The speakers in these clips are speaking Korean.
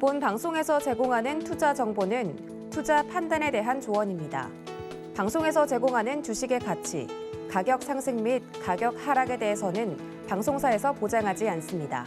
본 방송에서 제공하는 투자 정보는 투자 판단에 대한 조언입니다. 방송에서 제공하는 주식의 가치, 가격 상승 및 가격 하락에 대해서는 방송사에서 보장하지 않습니다.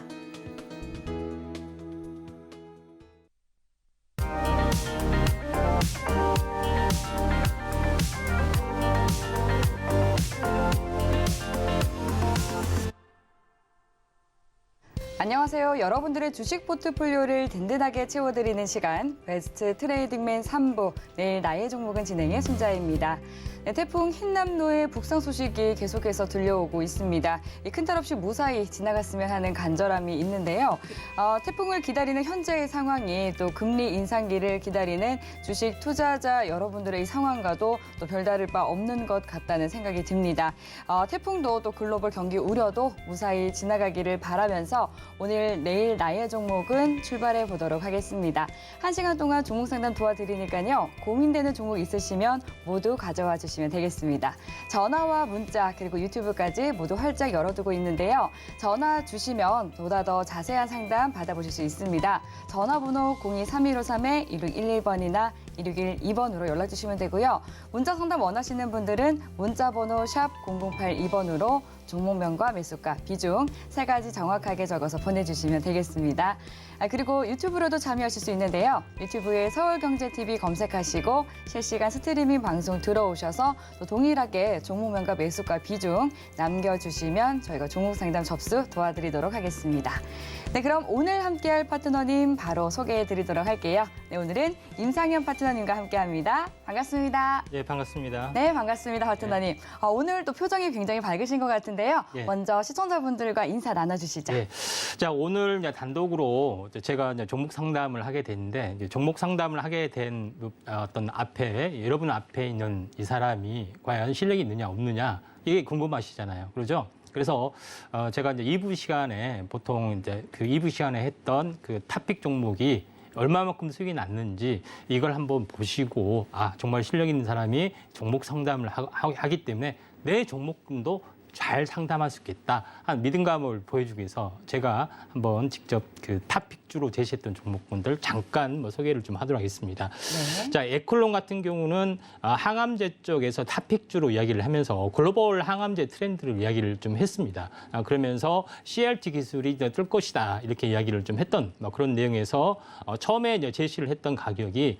안녕하세요. 여러분들의 주식 포트폴리오를 든든하게 채워드리는 시간 베스트 트레이딩맨 3부 내일 나의 종목은 진행의 손자입니다. 네, 태풍 흰남노의 북상 소식이 계속해서 들려오고 있습니다. 큰 탈 없이 무사히 지나갔으면 하는 간절함이 있는데요. 태풍을 기다리는 현재의 상황이 또 금리 인상기를 기다리는 주식 투자자 여러분들의 이 상황과도 또 별다를 바 없는 것 같다는 생각이 듭니다. 태풍도 또 글로벌 경기 우려도 무사히 지나가기를 바라면서 오늘 내일 나의 종목은 출발해 보도록 하겠습니다. 1시간 동안 종목 상담 도와드리니까요. 고민되는 종목 있으시면 모두 가져와 주시면 되겠습니다. 전화와 문자 그리고 유튜브까지 모두 활짝 열어두고 있는데요. 전화 주시면 보다 더 자세한 상담 받아보실 수 있습니다. 전화번호 023153-1611번이나 1612번으로 연락 주시면 되고요. 문자 상담 원하시는 분들은 문자번호 샵 0082번으로 종목명과 매수가, 비중 3가지 정확하게 적어서 보내주시면 되겠습니다. 그리고 유튜브로도 참여하실 수 있는데요. 유튜브에 서울경제TV 검색하시고 실시간 스트리밍 방송 들어오셔서 또 동일하게 종목명과 매수가, 비중 남겨주시면 저희가 종목 상담 접수 도와드리도록 하겠습니다. 네, 그럼 오늘 함께할 파트너님 바로 소개해드리도록 할게요. 네, 오늘은 임상현 파트너님과 함께합니다. 반갑습니다. 예, 반갑습니다. 네, 반갑습니다, 파트너님. 오늘 또 표정이 굉장히 밝으신 것 같은데요. 예. 먼저 시청자분들과 인사 나눠주시죠. 예. 자, 오늘 이제 단독으로 제가 이제 종목 상담을 하게 됐는데, 이제 종목 상담을 하게 된 어떤 앞에, 여러분 앞에 있는 이 사람이 과연 실력이 있느냐, 없느냐, 이게 궁금하시잖아요. 그러죠? 그래서 제가 이제 2부 시간에 보통 이제 그 2부 시간에 했던 그 탑픽 종목이 얼마만큼 수익이 났는지 이걸 한번 보시고 정말 실력 있는 사람이 종목 상담을 하기 때문에 내 종목군도 잘 상담할 수 있겠다 한 믿음감을 보여주기 위해서 제가 한번 직접 그 탑픽주로 제시했던 종목군들 잠깐 소개를 좀 하도록 하겠습니다. 네. 자, 에클론 같은 경우는 항암제 쪽에서 탑픽주로 이야기를 하면서 글로벌 항암제 트렌드를 이야기를 좀 했습니다. 그러면서 CRT 기술이 뜰 것이다 이렇게 이야기를 좀 했던 그런 내용에서 처음에 이제 제시를 했던 가격이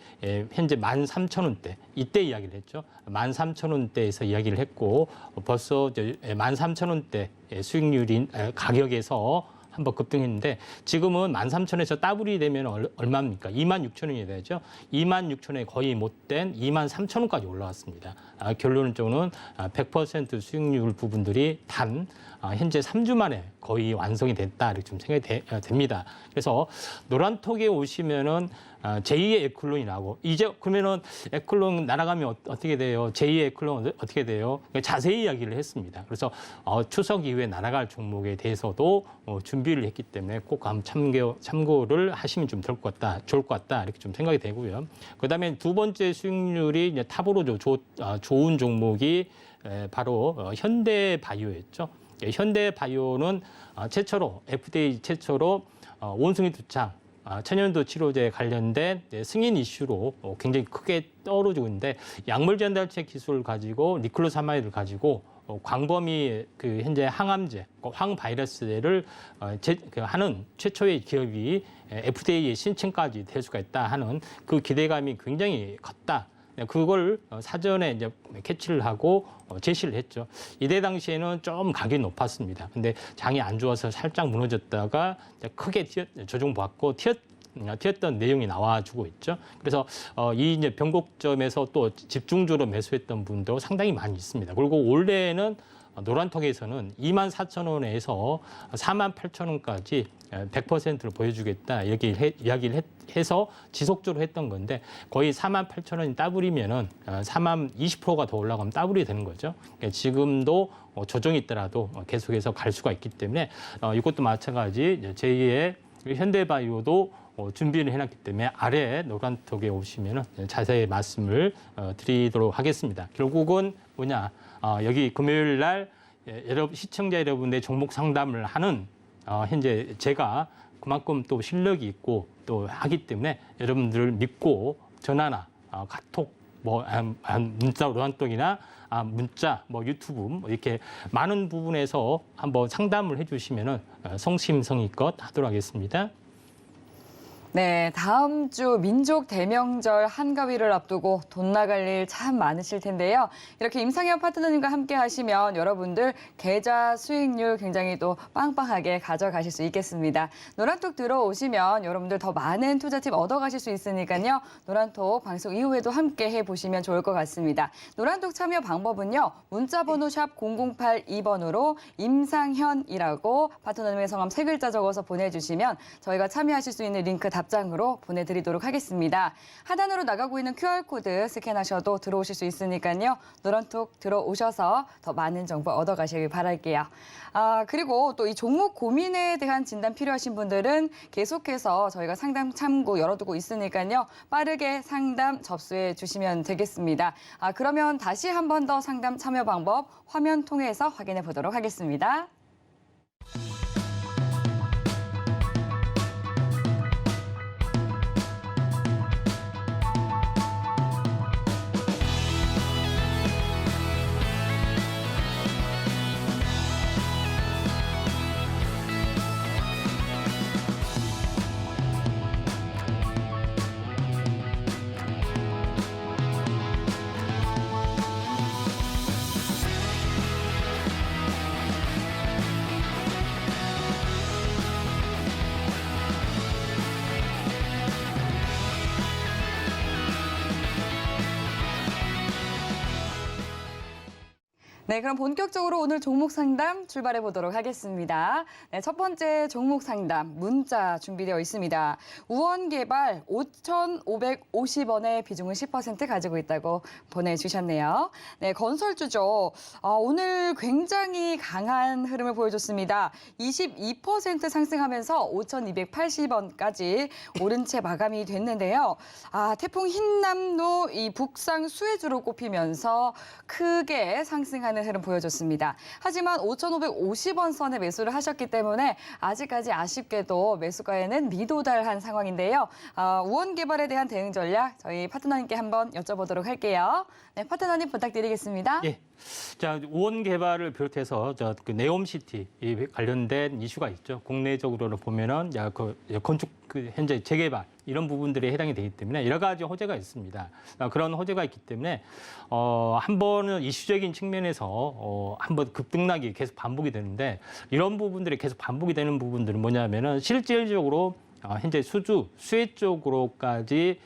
현재 13,000원대 이때 이야기를 했죠. 13,000원대에서 이야기를 했고 벌써 13,000원대 수익률인 가격에서 한번 급등했는데 지금은 13,000원에서 더블이 되면 얼마입니까? 26,000원이 되죠. 26,000원에 거의 못된 23,000원까지 올라왔습니다. 결론적으로는 100% 수익률 부분들이 단 현재 3주 만에 거의 완성이 됐다 이렇게 좀 생각이 됩니다. 그래서 노란톡에 오시면은 제2의 에클론이 나오고 이제 그러면은 에클론 날아가면 어떻게 돼요? 제2의 에클론 어떻게 돼요? 자세히 이야기를 했습니다. 그래서 추석 이후에 날아갈 종목에 대해서도 준비를 했기 때문에 꼭 한번 참고를 하시면 좀 좋을 것 같다 이렇게 좀 생각이 되고요. 그다음에 두 번째 수익률이 이제 탑으로 좋은 종목이 바로 현대바이오였죠. 현대바이오는 최초로 FDA 최초로 원숭이 두창 천연두 치료제에 관련된 승인 이슈로 굉장히 크게 떠오르고 있는데 약물 전달체 기술을 가지고 니클로사마이드를 가지고 광범위 그 현재 항암제, 항바이러스를 하는 최초의 기업이 FDA의 신청까지 될 수가 있다 하는 그 기대감이 굉장히 컸다. 그걸 사전에 이제 캐치를 하고 제시를 했죠. 이때 당시에는 좀 가격이 높았습니다. 근데 장이 안 좋아서 살짝 무너졌다가 크게 조정받고 튀었던 내용이 나와주고 있죠. 그래서 이 이제 변곡점에서 또 집중적으로 매수했던 분도 상당히 많이 있습니다. 그리고 올해는 노란톡에서는 24,000원에서 48,000원까지 100%를 보여주겠다 이야기를 해서 지속적으로 했던 건데 거의 48,000원이 더블이면은 20%가 더 올라가면 더블이 되는 거죠. 지금도 조정이 있더라도 계속해서 갈 수가 있기 때문에 이것도 마찬가지 제2의 현대바이오도 준비를 해놨기 때문에 아래 노란톡에 오시면은 자세히 말씀을 드리도록 하겠습니다. 결국은 뭐냐? 여기 금요일 날 시청자 여러분의 종목 상담을 하는 현재 제가 그만큼 또 실력이 있고 또 하기 때문에 여러분들을 믿고 전화나 카톡, 문자 로한통이나 문자, 유튜브 이렇게 많은 부분에서 한번 상담을 해주시면은 성심성의껏 하도록 하겠습니다. 네, 다음 주 민족 대명절 한가위를 앞두고 돈 나갈 일 참 많으실 텐데요. 이렇게 임상현 파트너님과 함께 하시면 여러분들 계좌 수익률 굉장히 또 빵빵하게 가져가실 수 있겠습니다. 노란톡 들어오시면 여러분들 더 많은 투자 팁 얻어가실 수 있으니까요. 노란톡 방송 이후에도 함께 해보시면 좋을 것 같습니다. 노란톡 참여 방법은요. 문자번호 샵 0082번으로 임상현이라고 파트너님의 성함 3글자 적어서 보내주시면 저희가 참여하실 수 있는 링크 답장으로 보내드리도록 하겠습니다. 하단으로 나가고 있는 QR코드 스캔하셔도 들어오실 수 있으니까요. 노란톡 들어오셔서 더 많은 정보 얻어가시길 바랄게요. 그리고 또 이 종목 고민에 대한 진단 필요하신 분들은 계속해서 저희가 상담 참고 열어두고 있으니까요. 빠르게 상담 접수해 주시면 되겠습니다. 그러면 다시 한 번 더 상담 참여 방법 화면 통해서 확인해 보도록 하겠습니다. 네, 그럼 본격적으로 오늘 종목 상담 출발해 보도록 하겠습니다. 네, 첫 번째 종목 상담 문자 준비되어 있습니다. 우원개발 5,550원의 비중을 10% 가지고 있다고 보내주셨네요. 네, 건설주죠. 오늘 굉장히 강한 흐름을 보여줬습니다. 22% 상승하면서 5,280원까지 오른 채 마감이 됐는데요. 태풍 흰남노 이 북상 수혜주로 꼽히면서 크게 상승하는 흐름 보여줬습니다. 하지만 5,550원 선에 매수를 하셨기 때문에 아직까지 아쉽게도 매수가에는 미도달한 상황인데요. 우원개발에 대한 대응 전략 저희 파트너님께 한번 여쭤보도록 할게요. 네, 파트너님 부탁드리겠습니다. 예. 자, 우원개발을 비롯해서 그 네옴시티 관련된 이슈가 있죠. 국내적으로 보면은 건축 현재 재개발 이런 부분들에 해당이 되기 때문에 여러 가지 호재가 있습니다. 그런 호재가 있기 때문에 한 번은 이슈적인 측면에서 한번 급등락이 계속 반복이 되는데 이런 부분들이 계속 반복이 되는 부분들은 뭐냐면은 실질적으로 현재 수혜 쪽으로까지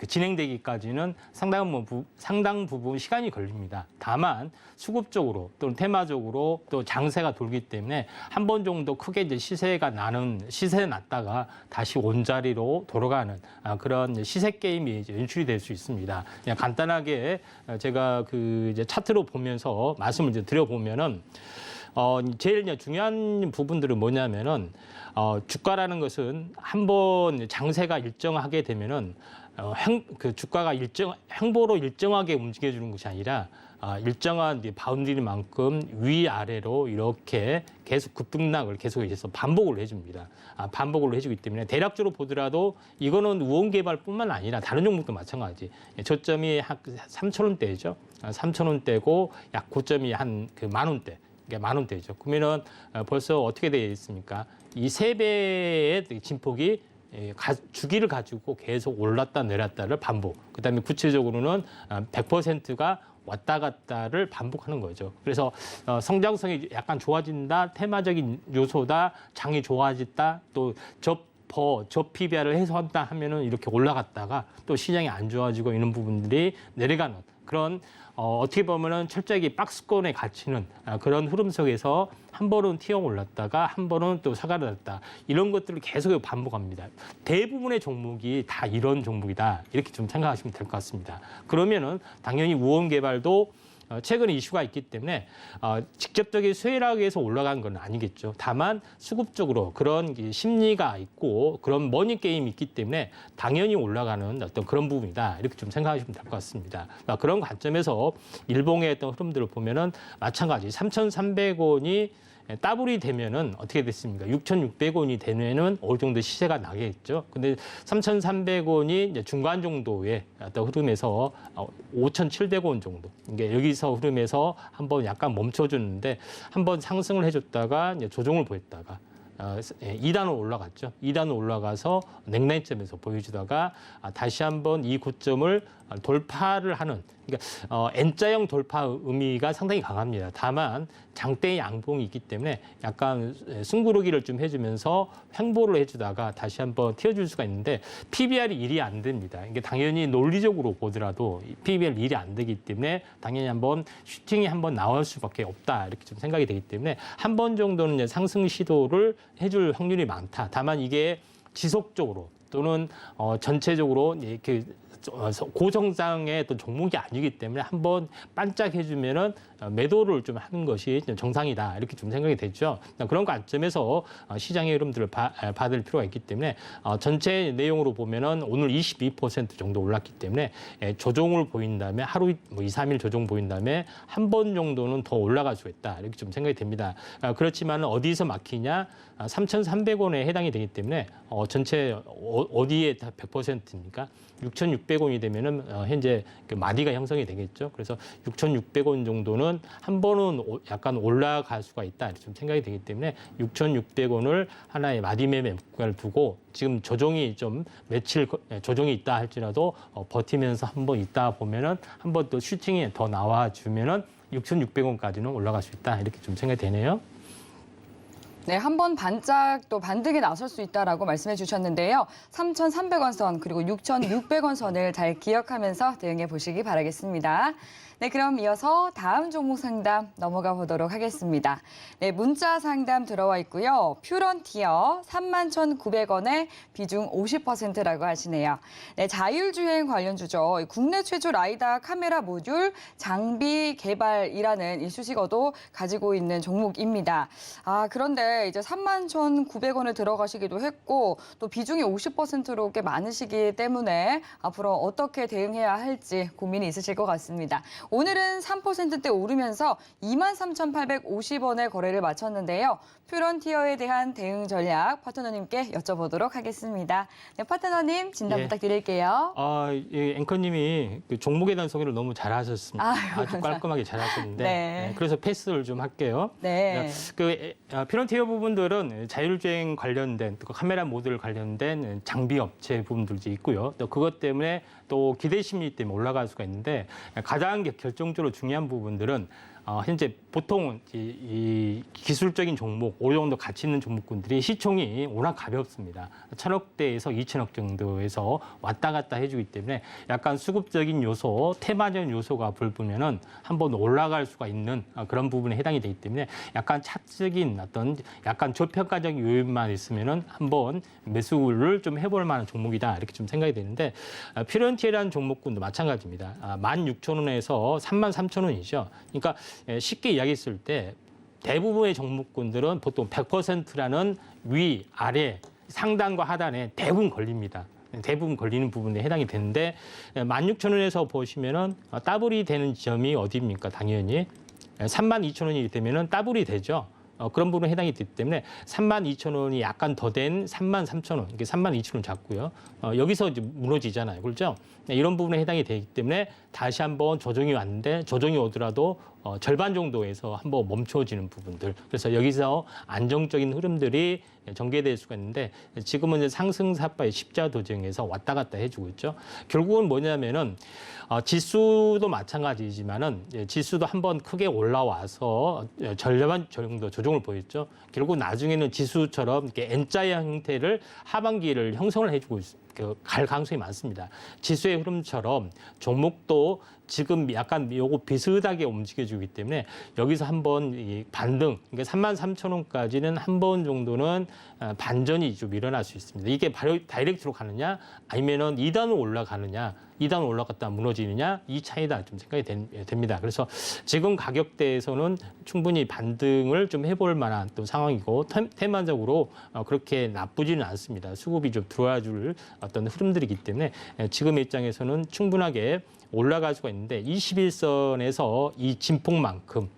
진행되기까지는 상당 부분 시간이 걸립니다. 다만 수급적으로 또는 테마적으로 또 장세가 돌기 때문에 한 번 정도 크게 이제 시세 났다가 다시 원자리로 돌아가는 그런 시세 게임이 이제 연출이 될 수 있습니다. 그냥 간단하게 제가 이제 차트로 보면서 말씀을 이제 드려보면은 제일 중요한 부분들은 뭐냐면은 주가라는 것은 한번 장세가 일정하게 되면은 주가가 횡보로 일정하게 움직여주는 것이 아니라 일정한 바운드리만큼 위아래로 이렇게 계속 급등락을 계속해서 반복을 해줍니다. 반복을 해주기 때문에 대략적으로 보더라도 이거는 우원개발뿐만 아니라 다른 종목도 마찬가지. 저점이 한 3,000원대죠. 3,000원대고 약 고점이 한 만 원대. 만 원대죠. 그러면은 벌써 어떻게 되어 있습니까? 이 3배의 진폭이 주기를 가지고 계속 올랐다 내렸다를 반복. 그다음에 구체적으로는 100%가 왔다 갔다를 반복하는 거죠. 그래서 성장성이 약간 좋아진다, 테마적인 요소다, 장이 좋아졌다, 또 저 PBR을 해소한다 하면은 이렇게 올라갔다가 또 시장이 안 좋아지고 이런 부분들이 내려가는 그런 어떻게 보면은 철저하게 박스권에 갇히는 그런 흐름 속에서 한 번은 튀어 올랐다가 한 번은 또 사가졌다 이런 것들을 계속 반복합니다. 대부분의 종목이 다 이런 종목이다 이렇게 좀 생각하시면 될 것 같습니다. 그러면은 당연히 우원개발도 최근에 이슈가 있기 때문에 직접적인 수혜라고 해서 올라간 건 아니겠죠. 다만 수급적으로 그런 심리가 있고 그런 머니 게임이 있기 때문에 당연히 올라가는 어떤 그런 부분이다. 이렇게 좀 생각하시면 될 것 같습니다. 그런 관점에서 일봉의 어떤 흐름들을 보면은 마찬가지 3,300원이 더블이 되면은 어떻게 됐습니까? 6,600원이 되면은 어느 정도 시세가 나겠죠. 근데 3,300원이 이제 중간 정도의 어떤 흐름에서 5,700원 정도. 이게 여기서 흐름에서 한번 약간 멈춰주는데 한번 상승을 해줬다가 이제 조정을 보였다가 2단으로 올라갔죠. 2단으로 올라가서 냉라인점에서 보여주다가 다시 한번 이 고점을 돌파를 하는, 그러니까 N자형 돌파 의미가 상당히 강합니다. 다만 장대의 양봉이 있기 때문에 약간 승부르기를 좀 해주면서 횡보를 해주다가 다시 한번 튀어줄 수가 있는데 PBR이 1이 안 됩니다. 이게 당연히 논리적으로 보더라도 PBR 1이 안 되기 때문에 당연히 한번 슈팅이 한번 나올 수밖에 없다 이렇게 좀 생각이 되기 때문에 한 번 정도는 이제 상승 시도를 해줄 확률이 많다. 다만 이게 지속적으로 또는 전체적으로 이렇게 고정상의 또 종목이 아니기 때문에 한번 반짝해주면은 매도를 좀 하는 것이 정상이다 이렇게 좀 생각이 되죠. 그런 관점에서 시장의 흐름들을 받을 필요가 있기 때문에 전체 내용으로 보면은 오늘 22% 정도 올랐기 때문에 조정을 보인 다음에 하루 2, 3일 조정 보인 다음에 한 번 정도는 더 올라갈 수 있다 이렇게 좀 생각이 됩니다. 그렇지만 어디서 막히냐? 3,300원에 해당이 되기 때문에 전체 어디에 다 100%입니까? 6,600원이 되면은 현재 그 마디가 형성이 되겠죠. 그래서 6,600원 정도는 한 번은 약간 올라갈 수가 있다 이렇게 좀 생각이 되기 때문에 6,600원을 하나의 마디 매매 목표를 두고 지금 조정이 좀 며칠 조정이 있다 할지라도 버티면서 한번 있다 보면은 한 번 또 슈팅이 더 나와주면은 6,600원까지는 올라갈 수 있다 이렇게 좀 생각이 되네요. 네, 한 번 반짝 또 반등에 나설 수 있다라고 말씀해 주셨는데요. 3,300원 선 그리고 6,600원 선을 잘 기억하면서 대응해 보시기 바라겠습니다. 네, 그럼 이어서 다음 종목 상담 넘어가 보도록 하겠습니다. 네, 문자 상담 들어와 있고요. 퓨런티어 31,900원에 비중 50%라고 하시네요. 네, 자율주행 관련주죠. 국내 최초 라이다 카메라 모듈 장비 개발이라는 이 수식어도 가지고 있는 종목입니다. 그런데 이제 31,900원에 들어가시기도 했고 또 비중이 50%로 꽤 많으시기 때문에 앞으로 어떻게 대응해야 할지 고민이 있으실 것 같습니다. 오늘은 3%대 오르면서 23,850원에 거래를 마쳤는데요. 퓨런티어에 대한 대응 전략 파트너님께 여쭤보도록 하겠습니다. 네, 파트너님 진단 예. 부탁드릴게요. 앵커님이 그 종목에 대한 소개를 너무 잘하셨습니다. 아주 깔끔하게 잘하셨는데 네. 그래서 패스를 좀 할게요. 네. 퓨런티어 부분들은 자율주행 관련된 또 카메라 모듈 관련된 장비 업체 부분들도 있고요. 또 그것 때문에 또 기대 심리 때문에 올라갈 수가 있는데 가장 결정적으로 중요한 부분들은 현재 보통 이 기술적인 종목, 어느 정도 가치 있는 종목군들이 시총이 워낙 가볍습니다. 1,000억대에서 2,000억 정도에서 왔다 갔다 해주기 때문에 약간 수급적인 요소, 테마적인 요소가 불으면은 한번 올라갈 수가 있는 그런 부분에 해당이 되기 때문에 약간 차적인 어떤 약간 저평가적인 요인만 있으면은 한번 매수를 좀 해볼 만한 종목이다 이렇게 좀 생각이 되는데 퓨런티어라는 종목군도 마찬가지입니다. 16,000원에서 33,000원이죠. 그러니까 쉽게 이야기했을 때 대부분의 종목군들은 보통 100%라는 위, 아래, 상단과 하단에 대부분 걸립니다. 대부분 걸리는 부분에 해당이 되는데 16,000원에서 보시면은 더블이 되는 지점이 어디입니까? 당연히 32,000원이 되면은 더블이 되죠. 그런 부분에 해당이 되기 때문에 32,000원이 약간 더 된 33,000원, 이게 32,000원 잡고요. 여기서 이제 무너지잖아요. 그렇죠? 이런 부분에 해당이 되기 때문에 다시 한번 조정이 왔는데 조정이 오더라도 절반 정도에서 한번 멈춰지는 부분들. 그래서 여기서 안정적인 흐름들이 전개될 수가 있는데 지금은 이제 상승사파의 십자 도정에서 왔다 갔다 해주고 있죠. 결국은 뭐냐면은 지수도 마찬가지지만은 지수도 한번 크게 올라와서 절반 정도 조정을 보였죠. 결국 나중에는 지수처럼 이렇게 N자형 형태를 하반기를 형성을 해주고 갈 가능성이 많습니다. 지수의 흐름처럼 종목도 지금 약간 요거 비슷하게 움직여주기 때문에 여기서 한번 이 반등, 그러니까 33,000원까지는 한 번 정도는 반전이 좀 일어날 수 있습니다. 이게 바로 다이렉트로 가느냐, 아니면은 2단으로 올라가느냐, 2단 올라갔다 무너지느냐, 이 차이다 좀 생각이 됩니다. 그래서 지금 가격대에서는 충분히 반등을 좀 해볼 만한 또 상황이고 테마적으로 그렇게 나쁘지는 않습니다. 수급이 좀 들어와줄 어떤 흐름들이기 때문에 지금의 입장에서는 충분하게 올라갈 수가 있는데 21선에서 이 진폭만큼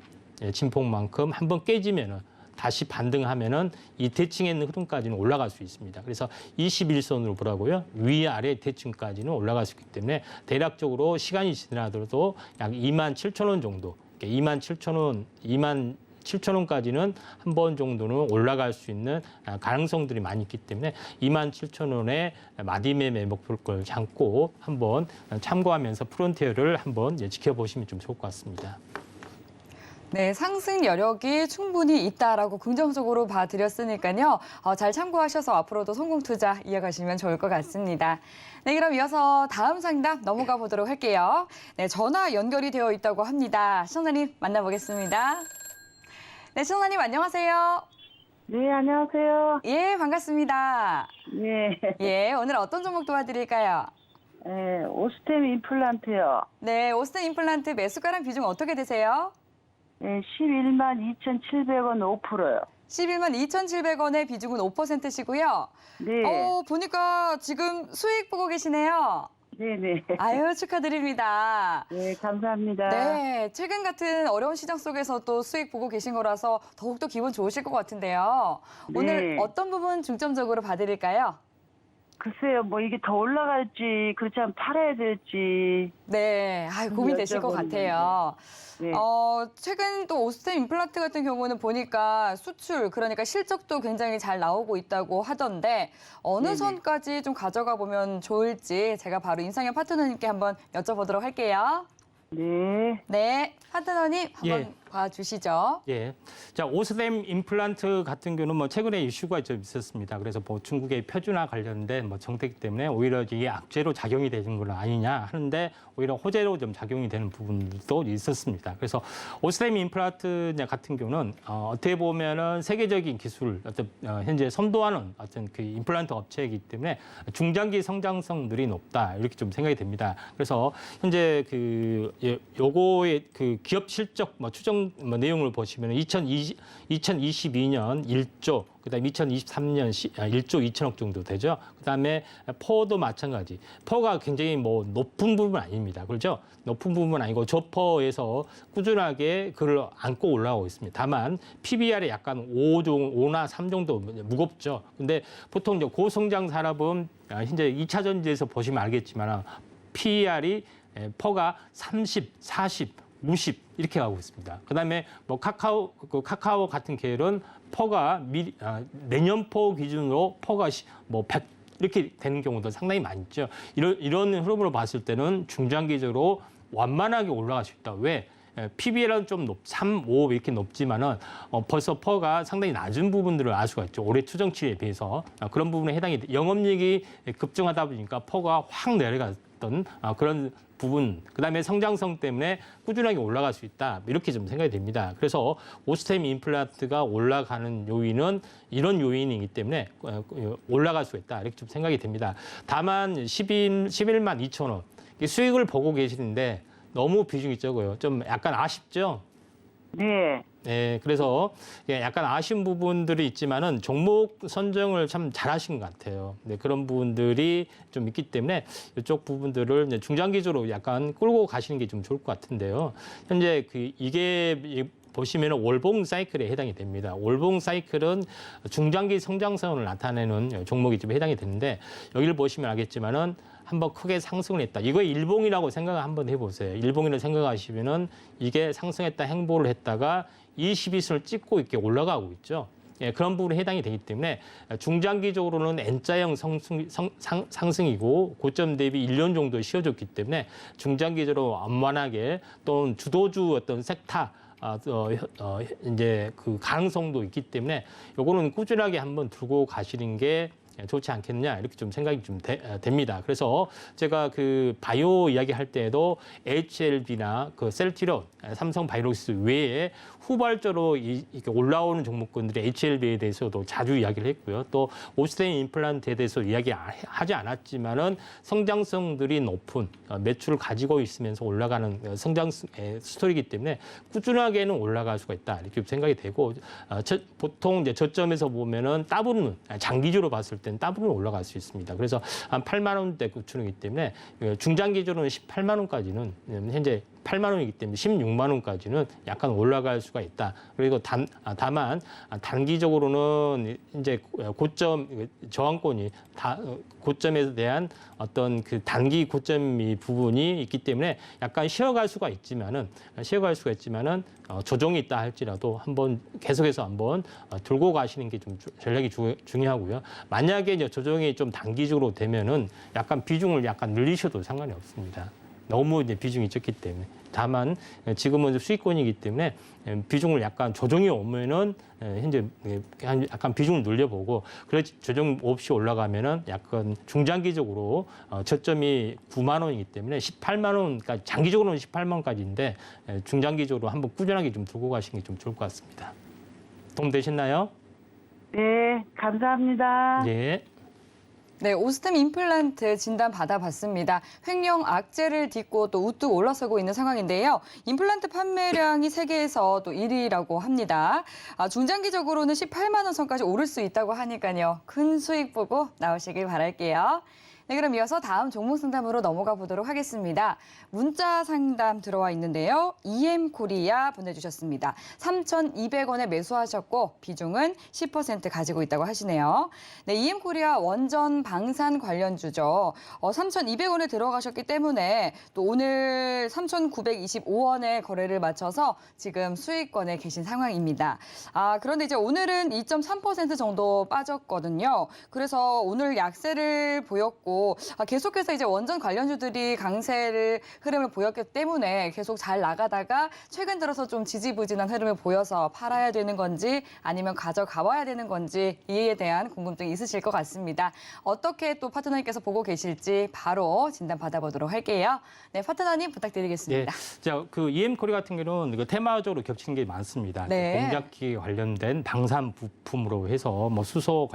한번 깨지면은 다시 반등하면은 이 대칭에 있는 흐름까지는 올라갈 수 있습니다. 그래서 21선으로 보라고요. 위아래 대칭까지는 올라갈 수 있기 때문에 대략적으로 시간이 지나더라도 약 27,000원 정도, 27,000원, 27,000원까지는 한 번 정도는 올라갈 수 있는 가능성들이 많이 있기 때문에 27,000원에 마디매매 목표를 잡고 한번 참고하면서 프론티어를 한번 지켜보시면 좀 좋을 것 같습니다. 네, 상승 여력이 충분히 있다라고 긍정적으로 봐드렸으니까요. 잘 참고하셔서 앞으로도 성공 투자 이어가시면 좋을 것 같습니다. 네, 그럼 이어서 다음 상담 넘어가 보도록 할게요. 네, 전화 연결이 되어 있다고 합니다. 시청자님 만나보겠습니다. 네, 시청자님 안녕하세요. 네, 안녕하세요. 예, 반갑습니다. 네. 예, 오늘 어떤 종목 도와드릴까요? 오스템 임플란트요. 네, 오스템 임플란트 매수가랑 비중 어떻게 되세요? 네, 11만 2,700원 5%요. 11만 2,700원의 비중은 5%시고요. 네. 보니까 지금 수익 보고 계시네요. 네네. 아유, 축하드립니다. 네, 감사합니다. 네, 최근 같은 어려운 시장 속에서 또 수익 보고 계신 거라서 더욱더 기분 좋으실 것 같은데요. 네. 오늘 어떤 부분 중점적으로 봐드릴까요? 글쎄요, 뭐 이게 더 올라갈지, 그렇지 않으면 팔아야 될지. 네, 고민되실 것 여쭤보는 같아요. 네. 최근 또 오스템 임플란트 같은 경우는 보니까 수출, 그러니까 실적도 굉장히 잘 나오고 있다고 하던데 어느 네네. 선까지 좀 가져가 보면 좋을지 제가 바로 임상현 파트너님께 한번 여쭤보도록 할게요. 네. 네, 파트너님 한번 예. 봐주시죠. 예. 자, 오스템 임플란트 같은 경우는 뭐 최근에 이슈가 좀 있었습니다. 그래서 뭐 중국의 표준화 관련된 뭐 정책 때문에 오히려 이게 악재로 작용이 되는 건 아니냐 하는데 오히려 호재로 좀 작용이 되는 부분도 있었습니다. 그래서 오스템 임플란트 같은 경우는 어떻게 보면은 세계적인 기술, 어떤 현재 선도하는 어떤 그 임플란트 업체이기 때문에 중장기 성장성들이 높다 이렇게 좀 생각이 됩니다. 그래서 현재 요거의 그 기업 실적 추정 내용을 보시면 2022년 1조, 그다음에 2023년 1조 2천억 정도 되죠. 그다음에 퍼도 마찬가지. 퍼가 굉장히 뭐 높은 부분 아닙니다. 그렇죠? 높은 부분 아니고 저퍼에서 꾸준하게 그를 안고 올라오고 있습니다. 다만 PBR이 약간 5나 3 정도 무겁죠. 근데 보통 이제 고성장 산업은 현재 2차 전지에서 보시면 알겠지만 PER이 퍼가 30, 40, 50 이렇게 가고 있습니다. 그다음에 뭐 카카오 같은 계열은 퍼가 내년 퍼 기준으로 퍼가 뭐 100 이렇게 되는 경우도 상당히 많죠. 이런 흐름으로 봤을 때는 중장기적으로 완만하게 올라갈 수 있다. 왜? PBR은 좀 3, 5 이렇게 높지만은 벌써 퍼가 상당히 낮은 부분들을 알 수가 있죠. 올해 추정치에 비해서 그런 부분에 해당이 영업이익이 급증하다 보니까 퍼가 확 내려갔던 그런 부분, 그다음에 성장성 때문에 꾸준하게 올라갈 수 있다. 이렇게 좀 생각이 됩니다. 그래서 오스템 임플란트가 올라가는 요인은 이런 요인이기 때문에 올라갈 수 있다. 이렇게 좀 생각이 됩니다. 다만 11만 2천 원 수익을 보고 계시는데 너무 비중이 적어요. 좀 약간 아쉽죠? 네. 네, 그래서 약간 아쉬운 부분들이 있지만은 종목 선정을 참 잘하신 것 같아요. 네, 그런 부분들이 좀 있기 때문에 이쪽 부분들을 이제 중장기적으로 약간 끌고 가시는 게 좀 좋을 것 같은데요. 현재 이게 보시면은 월봉 사이클에 해당이 됩니다. 월봉 사이클은 중장기 성장성을 나타내는 종목이 좀 해당이 되는데 여기를 보시면 알겠지만은 한번 크게 상승을 했다. 이거 일봉이라고 생각을 한번 해보세요. 일봉이라고 생각하시면은 이게 상승했다 행보를 했다가 22선을 찍고 이렇게 올라가고 있죠. 예, 그런 부분에 해당이 되기 때문에 중장기적으로는 N자형 상승이고 고점 대비 1년 정도 쉬어졌기 때문에 중장기적으로 완만하게 또는 주도주 어떤 섹터 이제 그 가능성도 있기 때문에 요거는 꾸준하게 한번 들고 가시는 게 좋지 않겠느냐 이렇게 좀 생각이 좀 됩니다. 그래서 제가 그 바이오 이야기 할 때에도 HLB나 그 셀트리온, 삼성 바이오로스 외에 후발적으로 이렇게 올라오는 종목군들의 HLB에 대해서도 자주 이야기를 했고요. 또 오스템 임플란트에 대해서 이야기하지 않았지만은 성장성들이 높은 매출을 가지고 있으면서 올라가는 성장 스토리이기 때문에 꾸준하게는 올라갈 수가 있다 이렇게 생각이 되고 보통 이제 저점에서 보면은 따블은 장기적으로 봤을 때는 따블은 올라갈 수 있습니다. 그래서 한 8만 원대 구축이기 때문에 중장기적으로는 18만 원까지는 현재 18만 원이기 때문에 16만 원까지는 약간 올라갈 수가 있다. 그리고 다만 단기적으로는 이제 고점 저항권이 고점에 대한 어떤 그 단기 고점 부분이 있기 때문에 약간 쉬어갈 수가 있지만은 조정이 있다 할지라도 한번 계속해서 한번 들고 가시는 게 좀 전략이 중요하고요. 만약에 이제 조정이 좀 단기적으로 되면은 약간 비중을 약간 늘리셔도 상관이 없습니다. 너무 이제 비중이 적기 때문에. 다만 지금은 수익권이기 때문에 비중을 약간 조정이 오면은 현재 약간 비중을 늘려보고 그렇지 조정 없이 올라가면은 약간 중장기적으로 저점이 9만 원이기 때문에 18만 원까지 장기적으로는 18만 원까지인데 중장기적으로 한번 꾸준하게 좀 들고 가시는 게 좀 좋을 것 같습니다. 도움 되셨나요? 네, 감사합니다. 예. 네, 오스템 임플란트 진단 받아봤습니다. 횡령 악재를 딛고 또 우뚝 올라서고 있는 상황인데요. 임플란트 판매량이 세계에서 또 1위라고 합니다. 중장기적으로는 18만 원 선까지 오를 수 있다고 하니까요. 큰 수익 보고 나오시길 바랄게요. 네, 그럼 이어서 다음 종목 상담으로 넘어가 보도록 하겠습니다. 문자 상담 들어와 있는데요. EM코리아 보내주셨습니다. 3,200원에 매수하셨고 비중은 10% 가지고 있다고 하시네요. 네, EM코리아 원전 방산 관련주죠. 3,200원에 들어가셨기 때문에 또 오늘 3,925원에 거래를 마쳐서 지금 수익권에 계신 상황입니다. 그런데 이제 오늘은 2.3% 정도 빠졌거든요. 그래서 오늘 약세를 보였고 계속해서 이제 원전 관련주들이 강세를 흐름을 보였기 때문에 계속 잘 나가다가 최근 들어서 좀 지지부진한 흐름을 보여서 팔아야 되는 건지 아니면 가져가 봐야 되는 건지 이에 대한 궁금증이 있으실 것 같습니다. 어떻게 또 파트너님께서 보고 계실지 바로 진단 받아보도록 할게요. 네, 파트너님 부탁드리겠습니다. 네, 자, 그 EM코리아 같은 경우는 그 테마적으로 겹치는 게 많습니다. 네. 공작기 관련된 방산 부품으로 해서 뭐 수소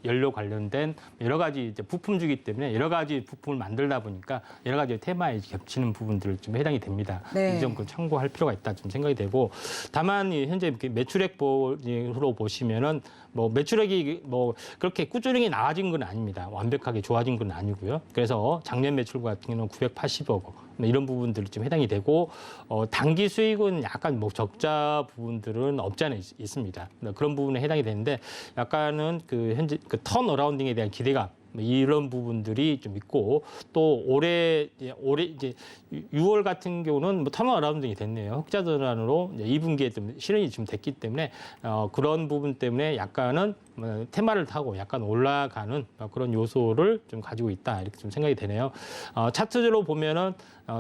연료 관련된 여러 가지 이제 부품주기 때문에 여러 가지 부품을 만들다 보니까 여러 가지 테마에 겹치는 부분들 좀 해당이 됩니다. 네. 이 점 참고할 필요가 있다 좀 생각이 되고 다만 현재 매출액으로 보시면은 뭐 매출액이 뭐 그렇게 꾸준히 나아진 건 아닙니다. 완벽하게 좋아진 건 아니고요. 그래서 작년 매출 같은 경우는 980억 원 이런 부분들이 좀 해당이 되고 단기 수익은 약간 뭐 적자 부분들은 없지 않아 있습니다. 그런 부분에 해당이 되는데 약간은 그 현재 그 턴어라운딩에 대한 기대감 이런 부분들이 좀 있고 또 올해 이제 6월 같은 경우는 뭐 턴어라운딩이 됐네요. 흑자 전환으로 2분기에 좀 실현이 좀 됐기 때문에 그런 부분 때문에 약간은 테마를 타고 약간 올라가는 그런 요소를 좀 가지고 있다 이렇게 좀 생각이 되네요. 차트적으로 보면은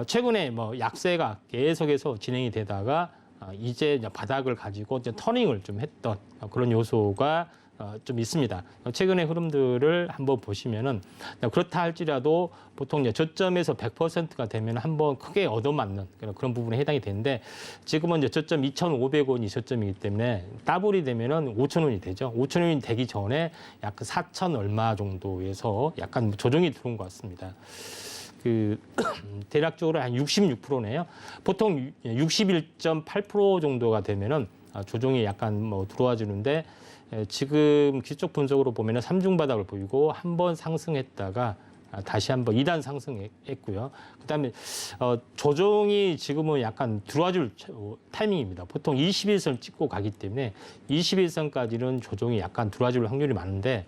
최근에 뭐 약세가 계속해서 진행이 되다가 이제 바닥을 가지고 이제 터닝을 좀 했던 그런 요소가 좀 있습니다. 최근의 흐름들을 한번 보시면은 그렇다 할지라도 보통 이제 저점에서 100%가 되면 한번 크게 얻어맞는 그런 부분에 해당이 되는데 지금은 이제 저점 2,500원이 저점이기 때문에 더블이 되면은 5,000원이 되죠. 5,000원이 되기 전에 약 4,000 얼마 정도에서 약간 조정이 들어온 것 같습니다. 대략적으로 한 66%네요. 보통 61.8% 정도가 되면은 조정이 약간 뭐 들어와 주는데 지금 기술적 분석으로 보면은 삼중 바닥을 보이고 한번 상승했다가 다시 한번 2단 상승했고요. 그다음에 조정이 지금은 약간 들어와줄 타이밍입니다. 보통 21선 찍고 가기 때문에 21선까지는 조정이 약간 들어와줄 확률이 많은데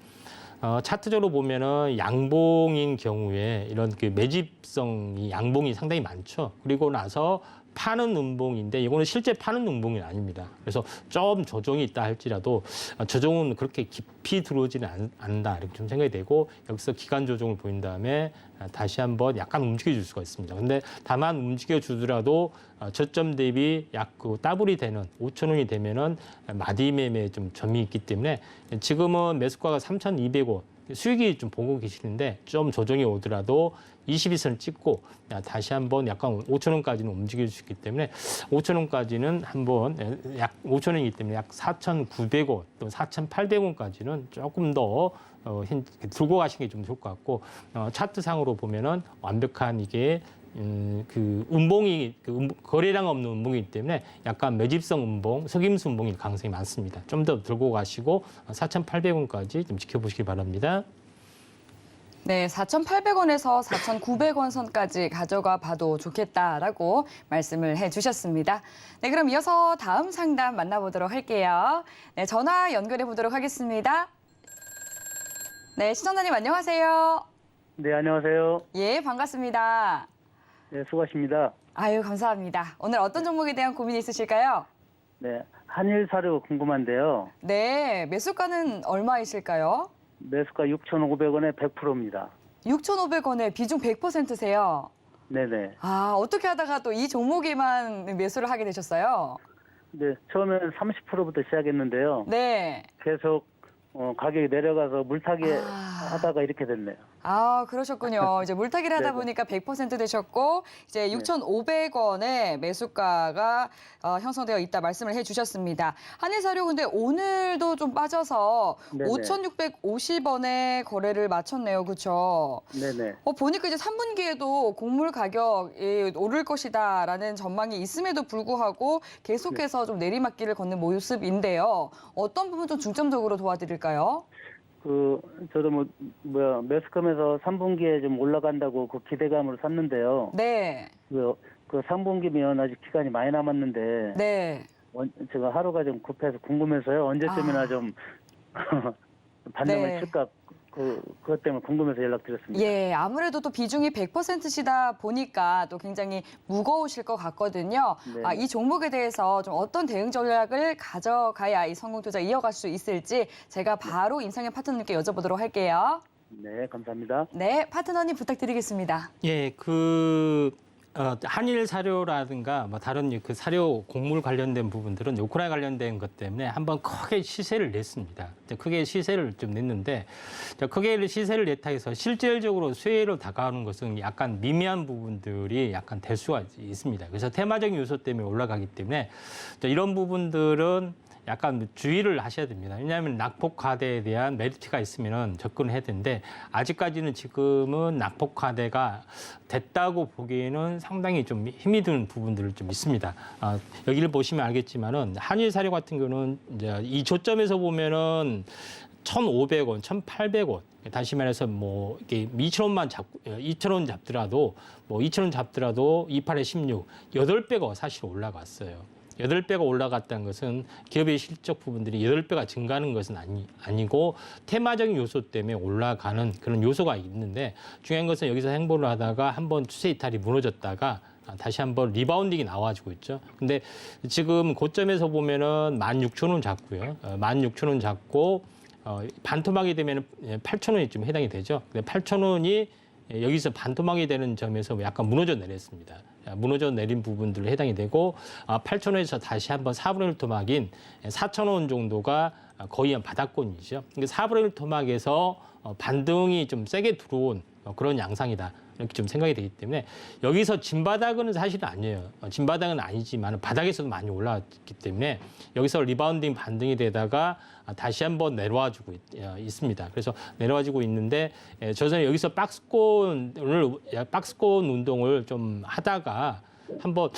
차트적으로 보면은 양봉인 경우에 이런 그 매집성이 양봉이 상당히 많죠. 그리고 나서 파는 음봉인데 이거는 실제 파는 음봉이 아닙니다. 그래서 좀 조정이 있다 할지라도 조정은 그렇게 깊이 들어오지는 않는다 이렇게 좀 생각이 되고 여기서 기간 조정을 보인 다음에 다시 한번 약간 움직여줄 수가 있습니다. 근데 다만 움직여주더라도 저점 대비 약 그 더블이 되는 5,000원이 되면은 마디 매매 좀 점이 있기 때문에 지금은 매수가가 3,200원 수익이 좀 보고 계시는데 좀 조정이 오더라도 22선 찍고 다시 한번 약간 5,000원까지는 움직일 수 있기 때문에 5,000원까지는 한번 약 5,000원이기 때문에 약 4,900원 또 4,800원까지는 조금 더 들고 가시는 게 좀 좋을 것 같고 차트상으로 보면은 완벽한 이게 그 음봉이 거래량 없는 음봉이기 때문에 약간 매집성 음봉, 속임수 음봉일 가능성이 많습니다. 좀 더 들고 가시고 4,800원까지 좀 지켜보시기 바랍니다. 네, 4,800원에서 4,900원 선까지 가져가 봐도 좋겠다라고 말씀을 해주셨습니다. 네, 그럼 이어서 다음 상담 만나보도록 할게요. 네, 전화 연결해 보도록 하겠습니다. 네, 시청자님 안녕하세요. 네, 안녕하세요. 예, 반갑습니다. 네, 수고하십니다. 아유, 감사합니다. 오늘 어떤 종목에 대한 고민이 있으실까요? 네, 한일 사료 궁금한데요. 네, 매수가는 얼마이실까요? 매수가 6,500원에 100%입니다. 6,500원에 비중 100%세요. 네네. 아, 어떻게 하다가 또 이 종목에만 매수를 하게 되셨어요? 네, 처음에는 30%부터 시작했는데요. 네. 계속 가격이 내려가서 물타기 아. 하다가 이렇게 됐네요. 아, 그러셨군요. 이제 물타기를 하다 네네. 보니까 100% 되셨고, 이제 6,500원의 매수가가 형성되어 있다 말씀을 해주셨습니다. 한일사료 근데 오늘도 좀 빠져서 네네. 5,650원에 거래를 마쳤네요. 그렇죠? 네네. 보니까 이제 3분기에도 곡물 가격이 오를 것이다라는 전망이 있음에도 불구하고 계속해서 좀 내리막길을 걷는 모습인데요. 어떤 부분 좀 중점적으로 도와드릴까요? 저도 매스컴에서 3분기에 좀 올라간다고 그 기대감으로 샀는데요. 네. 그 3분기면 아직 기간이 많이 남았는데, 네. 제가 하루가 좀 급해서 궁금해서요. 언제쯤이나 아. 좀 반등을 네. 칠까, 그것 때문에 궁금해서 연락드렸습니다. 예, 아무래도 또 비중이 100%시다 보니까 또 굉장히 무거우실 것 같거든요. 네. 이 종목에 대해서 좀 어떤 대응 전략을 가져가야 이 성공 투자 이어갈 수 있을지 제가 바로 임상현 파트너님께 여쭤보도록 할게요. 네, 감사합니다. 네, 파트너님 부탁드리겠습니다. 예, 한일 사료라든가 뭐 다른 그 사료 곡물 관련된 부분들은 우크라이나 관련된 것 때문에 한번 크게 시세를 냈습니다. 크게 시세를 좀 냈는데 크게 시세를 냈다 해서 실질적으로 수혜로 다가오는 것은 약간 미미한 부분들이 약간 될 수가 있습니다. 그래서 테마적인 요소 때문에 올라가기 때문에 이런 부분들은 약간 주의를 하셔야 됩니다. 왜냐하면 낙폭과대에 대한 메리트가 있으면 접근을 해야 되는데 아직까지는 지금은 낙폭과대가 됐다고 보기에는 상당히 좀 힘이 드는 부분들이 좀 있습니다. 여기를 보시면 알겠지만은 한일 사료 같은 경우는 이제 이 저점에서 보면은 1,500원, 1,800원. 다시 말해서 뭐 이게 2,000원 잡더라도 2,000원 잡더라도 28에 16, 8배가 사실 올라갔어요. 8배가 올라갔다는 것은 기업의 실적 부분들이 8배가 증가하는 것은 아니고 테마적인 요소 때문에 올라가는 그런 요소가 있는데 중요한 것은 여기서 행보를 하다가 한번 추세 이탈이 무너졌다가 다시 한번 리바운딩이 나와주고 있죠. 근데 지금 고점에서 보면은 16,000원 잡고요. 16,000원 잡고 반토막이 되면 8,000원이 좀 해당이 되죠. 근데 8,000원이 여기서 반토막이 되는 점에서 약간 무너져 내렸습니다. 무너져 내린 부분들로 해당이 되고 8,000원에서 다시 한번 4분의 1 토막인 4,000원 정도가 거의 한 바닥권이죠. 그러니까 4분의 1 토막에서 반등이 좀 세게 들어온 그런 양상이다. 이렇게 좀 생각이 되기 때문에 여기서 진바닥은 사실은 아니에요. 진바닥은 아니지만 바닥에서도 많이 올라왔기 때문에 여기서 리바운딩 반등이 되다가 다시 한번 내려와주고 있습니다. 그래서 내려와주고 있는데 저는 여기서 박스권 운동을 좀 하다가 한번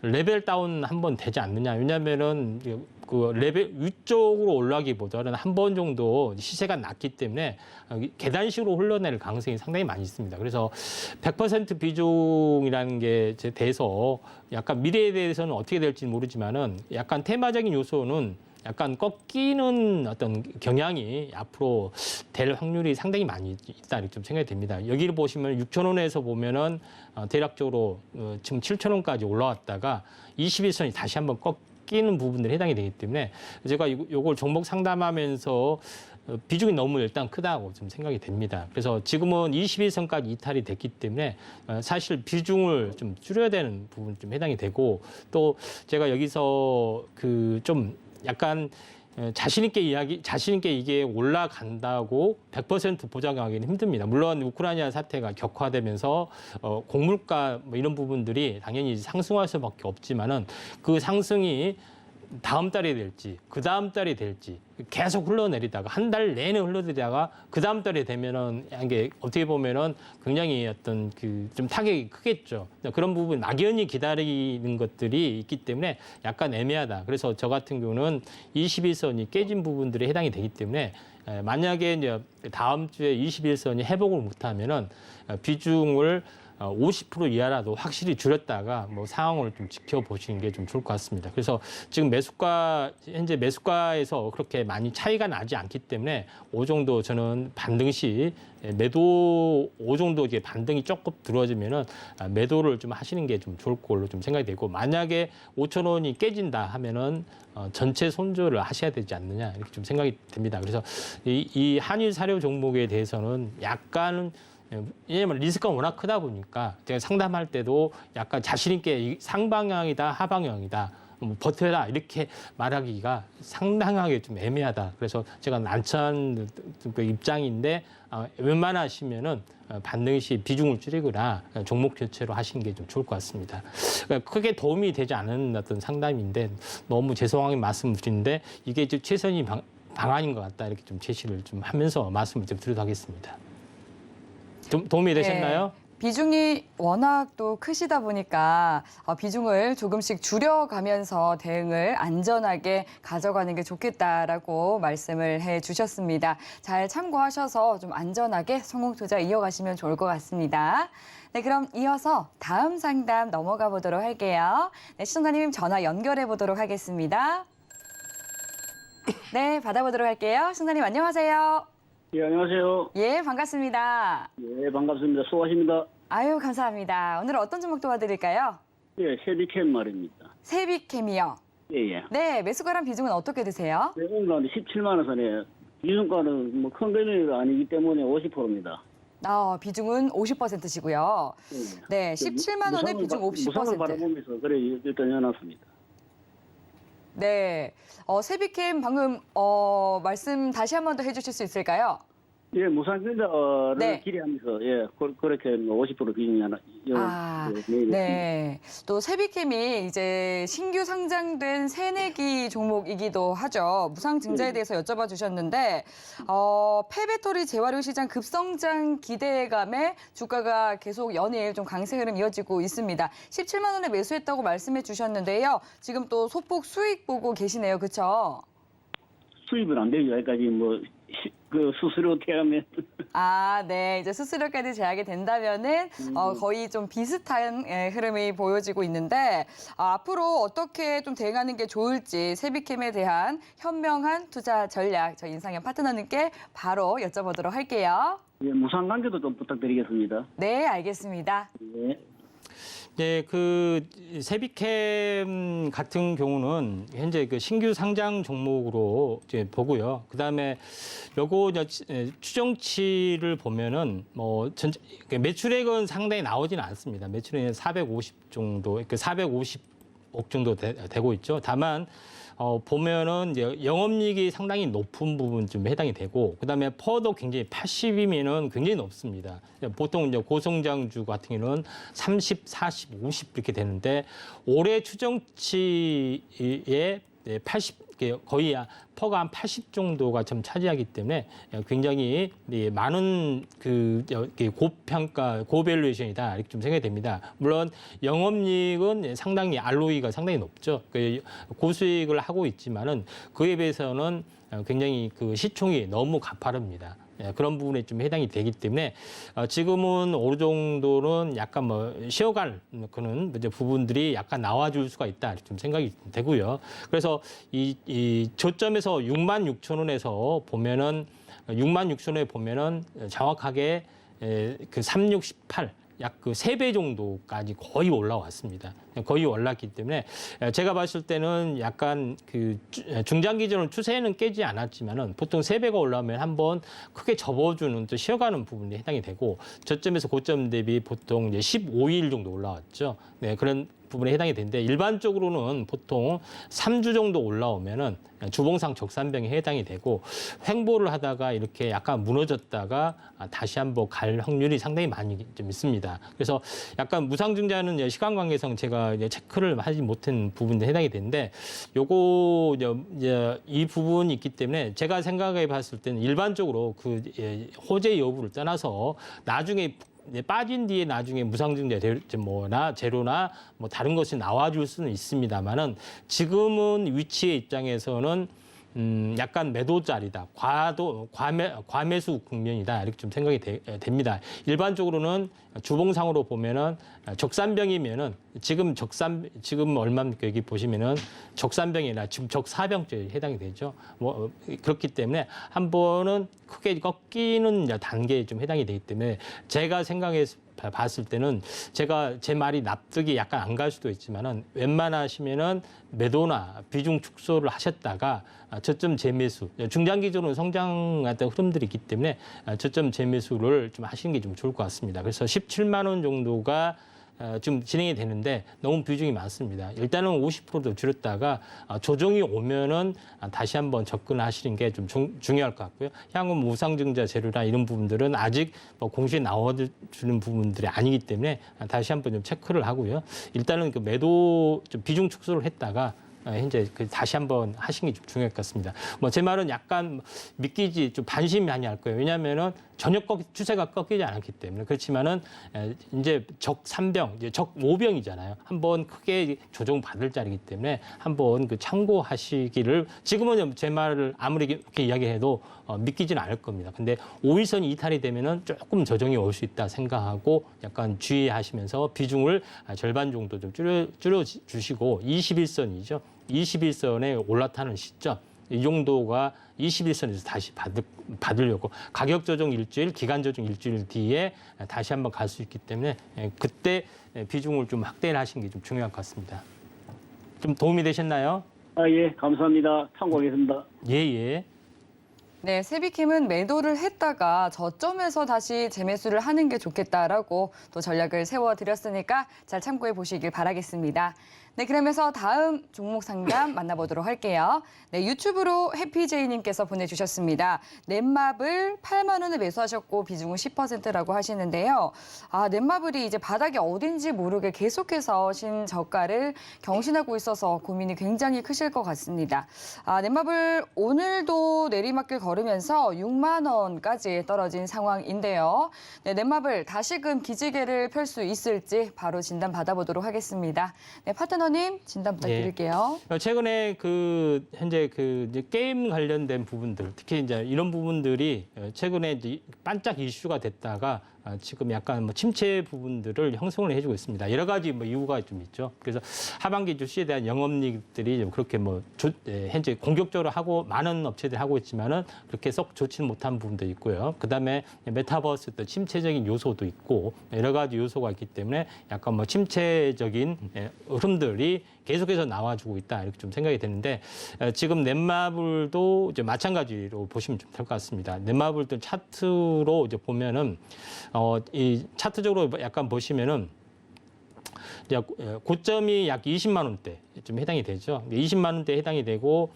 레벨 다운 한번 되지 않느냐. 왜냐하면은 그 레벨 위쪽으로 올라가기보다는 한 번 정도 시세가 낮기 때문에 계단식으로 흘러낼 가능성이 상당히 많이 있습니다. 그래서 100% 비중이라는 게 돼서 약간 미래에 대해서는 어떻게 될지는 모르지만은 약간 테마적인 요소는 약간 꺾이는 어떤 경향이 앞으로 될 확률이 상당히 많이 있다 이렇게 좀 생각이 됩니다. 여기를 보시면 6,000원에서 보면은 대략적으로 지금 7,000원까지 올라왔다가 21선이 다시 한번 꺾이는 부분들이 해당이 되기 때문에 제가 요걸 종목 상담하면서 비중이 너무 일단 크다고 좀 생각이 됩니다. 그래서 지금은 21선까지 이탈이 됐기 때문에 사실 비중을 좀 줄여야 되는 부분이 좀 해당이 되고 또 제가 여기서 좀 약간 자신 있게 이게 올라간다고 100% 보장하기는 힘듭니다. 물론 우크라이나 사태가 격화되면서 곡물가 뭐 이런 부분들이 당연히 상승할 수밖에 없지만은 그 상승이 다음 달이 될지 그 다음 달이 될지 계속 흘러내리다가 한 달 내내 흘러내리다가 그 다음 달에 되면은 이게 어떻게 보면은 굉장히 어떤 그 좀 타격이 크겠죠. 그런 부분 막연히 기다리는 것들이 있기 때문에 약간 애매하다. 그래서 저 같은 경우는 21선이 깨진 부분들에 해당이 되기 때문에 만약에 이제 다음 주에 21선이 회복을 못하면은 비중을 50% 이하라도 확실히 줄였다가 뭐 상황을 좀 지켜보시는 게 좀 좋을 것 같습니다. 그래서 지금 현재 매수가에서 그렇게 많이 차이가 나지 않기 때문에 오 정도 저는 반등 시 매도 오 정도 이제 반등이 조금 들어지면은 매도를 좀 하시는 게 좀 좋을 걸로 좀 생각이 되고 만약에 5,000원이 깨진다 하면은 전체 손절을 하셔야 되지 않느냐 이렇게 좀 생각이 됩니다. 그래서 이 한일 사료 종목에 대해서는 약간은 왜냐면 리스크가 워낙 크다 보니까 제가 상담할 때도 약간 자신 있게 상방향이다 하방향이다 뭐 버텨라 이렇게 말하기가 상당하게 좀 애매하다. 그래서 제가 난처한 그 입장인데 웬만하시면은 반등 시 비중을 줄이거나 종목 교체로 하시는 게 좀 좋을 것 같습니다. 그러니까 크게 도움이 되지 않은 어떤 상담인데 너무 죄송하게 말씀드리는데 이게 이제 최선의 방안인 것 같다 이렇게 좀 제시를 좀 하면서 말씀을 좀 드리도록 하겠습니다. 좀 도움이 되셨나요? 네. 비중이 워낙 또 크시다 보니까 비중을 조금씩 줄여가면서 대응을 안전하게 가져가는 게 좋겠다라고 말씀을 해주셨습니다. 잘 참고하셔서 좀 안전하게 성공 투자 이어가시면 좋을 것 같습니다. 네, 그럼 이어서 다음 상담 넘어가 보도록 할게요. 네, 시청자님 전화 연결해 보도록 하겠습니다. 네, 받아보도록 할게요. 시청자님 안녕하세요. 예, 안녕하세요. 예, 반갑습니다. 예, 반갑습니다. 수고하십니다. 아유, 감사합니다. 오늘 어떤 종목 도와드릴까요? 예, 세비캠 말입니다. 세비캠이요. 예, 예. 네, 매수가랑 비중은 어떻게 되세요? 네, 오늘 17만 원 선에 이중가는 뭐 큰 금액이 아니기 때문에 50%입니다. 비중은 50%시고요. 예. 네, 17만 원에 비중 무상을 50%. 바라보면서 그래 일단 해놨습니다. 네, 세비캠 방금 말씀 다시 한 번 더 해주실 수 있을까요? 예, 무상증자를 네. 기대하면서 예, 그렇게 50% 비중이 하나. 네. 또 세비캠이 이제 신규 상장된 새내기 종목이기도 하죠. 무상 증자에 대해서 여쭤봐 주셨는데 폐배터리 재활용 시장 급성장 기대감에 주가가 계속 연일 좀 강세 흐름 이어지고 있습니다. 17만 원에 매수했다고 말씀해 주셨는데요. 지금 또 소폭 수익 보고 계시네요. 그렇죠? 수입은 안 되죠. 여기까지 그 수수료 태하면 네. 이제 수수료까지 제약이 된다면은 거의 좀 비슷한 흐름이 보여지고 있는데 앞으로 어떻게 좀 대응하는 게 좋을지 세비캠에 대한 현명한 투자 전략 저희 인상현 파트너님께 바로 여쭤보도록 할게요. 예, 무상 관계도 좀 부탁드리겠습니다. 네, 알겠습니다. 예. 네, 그 세비캠 같은 경우는 현재 그 신규 상장 종목으로 이제 보고요. 그다음에 요거 추정치를 보면은 뭐 매출액은 상당히 나오지는 않습니다. 매출액은 450 정도, 450억 정도 되고 있죠. 다만 보면은 이제 영업이익이 상당히 높은 부분 좀 해당이 되고, 그다음에 퍼도 굉장히 80이면은 굉장히 높습니다. 보통 이제 고성장주 같은 경우는 30, 40, 50 이렇게 되는데 올해 추정치에 80 거의 퍼가 한 80 정도가 좀 차지하기 때문에 굉장히 많은 그 고평가, 고밸류에이션이다 이렇게 좀 생각이 됩니다. 물론 영업이익은 상당히 ROE가 상당히 높죠. 고수익을 하고 있지만은 그에 비해서는 굉장히 그 시총이 너무 가파릅니다. 그런 부분에 좀 해당이 되기 때문에 지금은 어느 정도는 약간 뭐 쉬어갈 그런 이제 부분들이 약간 나와줄 수가 있다 좀 생각이 되고요. 그래서 이 저점에서 66,000원에서 보면은 66,000원에 보면은 정확하게 그 3618 약 그 3배 정도까지 거의 올라왔습니다. 거의 올랐기 때문에 제가 봤을 때는 약간 그 중장기적으로 추세는 깨지 않았지만은 보통 3배가 올라오면 한번 크게 접어주는 또 쉬어가는 부분이 해당이 되고 저점에서 고점 대비 보통 이제 15일 정도 올라왔죠. 네, 부분에 해당이 되는데 일반적으로는 보통 3주 정도 올라오면은 주봉상 적산병에 해당이 되고 횡보를 하다가 이렇게 약간 무너졌다가 다시 한번 갈 확률이 상당히 많이 좀 있습니다. 그래서 약간 무상증자는 시간 관계상 제가 체크를 하지 못한 부분에 해당이 되는데 요거 이 부분이 있기 때문에 제가 생각해 봤을 때는 일반적으로 그 호재 여부를 떠나서 나중에 빠진 뒤에 나중에 무상증자 뭐나 제로나 뭐 다른 것이 나와줄 수는 있습니다만은 지금은 위치의 입장에서는 약간 매도자리다, 과매수 국면이다 이렇게 좀 생각이 됩니다. 일반적으로는 주봉상으로 보면은 적산병이면은 지금 얼마입니까? 여기 보시면은 적산병이나 지금 적사병죄에 해당이 되죠. 뭐 그렇기 때문에 한 번은 크게 꺾이는 단계에 좀 해당이 되기 때문에 제가 생각해서 봤을 때는 제가 제 말이 납득이 약간 안 갈 수도 있지만은 웬만하시면은 매도나 비중 축소를 하셨다가 저점 재매수, 중장기적으로 성장했던 흐름들이 있기 때문에 저점 재매수를 좀 하시는 게 좀 좋을 것 같습니다. 그래서 17만 원 정도가 지금 진행이 되는데 너무 비중이 많습니다. 일단은 50%도 줄였다가 조정이 오면은 다시 한번 접근하시는 게 좀 중요할 것 같고요. 향후 무상증자 재료나 이런 부분들은 아직 공시에 나와주는 부분들이 아니기 때문에 다시 한번 좀 체크를 하고요. 일단은 그 매도 좀 비중 축소를 했다가 현재 다시 한번 하시는 게 좀 중요할 것 같습니다. 뭐 제 말은 약간 믿기지 좀 반신이 많이 할 거예요. 왜냐하면은 전혀 추세가 꺾이지 않았기 때문에. 그렇지만은 이제 적3병, 이제 적5병이잖아요. 한번 크게 조정 받을 자리이기 때문에 한번 그 참고하시기를 지금은 제 말을 아무리 이렇게 이야기해도 믿기지는 않을 겁니다. 근데 5일선이 이탈이 되면은 조금 조정이 올 수 있다 생각하고 약간 주의하시면서 비중을 절반 정도 좀 줄여 주시고 21선이죠. 21선에 올라타는 시점 이 정도가 21선에서 다시 받으려고 가격 조정 일주일, 기간 조정 일주일 뒤에 다시 한번 갈 수 있기 때문에 그때 비중을 좀 확대를 하시는 게 좀 중요할 것 같습니다. 좀 도움이 되셨나요? 예, 감사합니다. 참고하겠습니다. 예. 네, 세비킴은 매도를 했다가 저점에서 다시 재매수를 하는 게 좋겠다라고 또 전략을 세워드렸으니까 잘 참고해 보시길 바라겠습니다. 네, 그러면서 다음 종목 상담 만나보도록 할게요. 네, 유튜브로 해피제이님께서 보내주셨습니다. 넷마블 8만 원에 매수하셨고 비중은 10%라고 하시는데요. 넷마블이 이제 바닥이 어딘지 모르게 계속해서 신저가를 경신하고 있어서 고민이 굉장히 크실 것 같습니다. 넷마블 오늘도 내리막길 걸으면서 6만 원까지 떨어진 상황인데요. 네, 넷마블 다시금 기지개를 펼 수 있을지 바로 진단 받아보도록 하겠습니다. 네, 파트너님 진단 부탁드릴게요. 최근에 현재 이제 게임 관련된 부분들, 특히 이제 이런 부분들이 최근에 이제 반짝 이슈가 됐다가 지금 약간 침체 부분들을 형성을 해주고 있습니다. 여러 가지 이유가 좀 있죠. 그래서 하반기 주시에 대한 영업이익들이 좀 그렇게 현재 공격적으로 하고 많은 업체들이 하고 있지만은 그렇게 썩 좋지는 못한 부분도 있고요. 그다음에 메타버스 또 침체적인 요소도 있고 여러 가지 요소가 있기 때문에 약간 침체적인 흐름들이 계속해서 나와주고 있다 이렇게 좀 생각이 되는데 지금 넷마블도 이제 마찬가지로 보시면 좀 될 것 같습니다. 넷마블도 차트로 이제 보면은 이 차트적으로 약간 보시면은 고점이 약 20만 원대 좀 해당이 되죠. 20만 원대 해당이 되고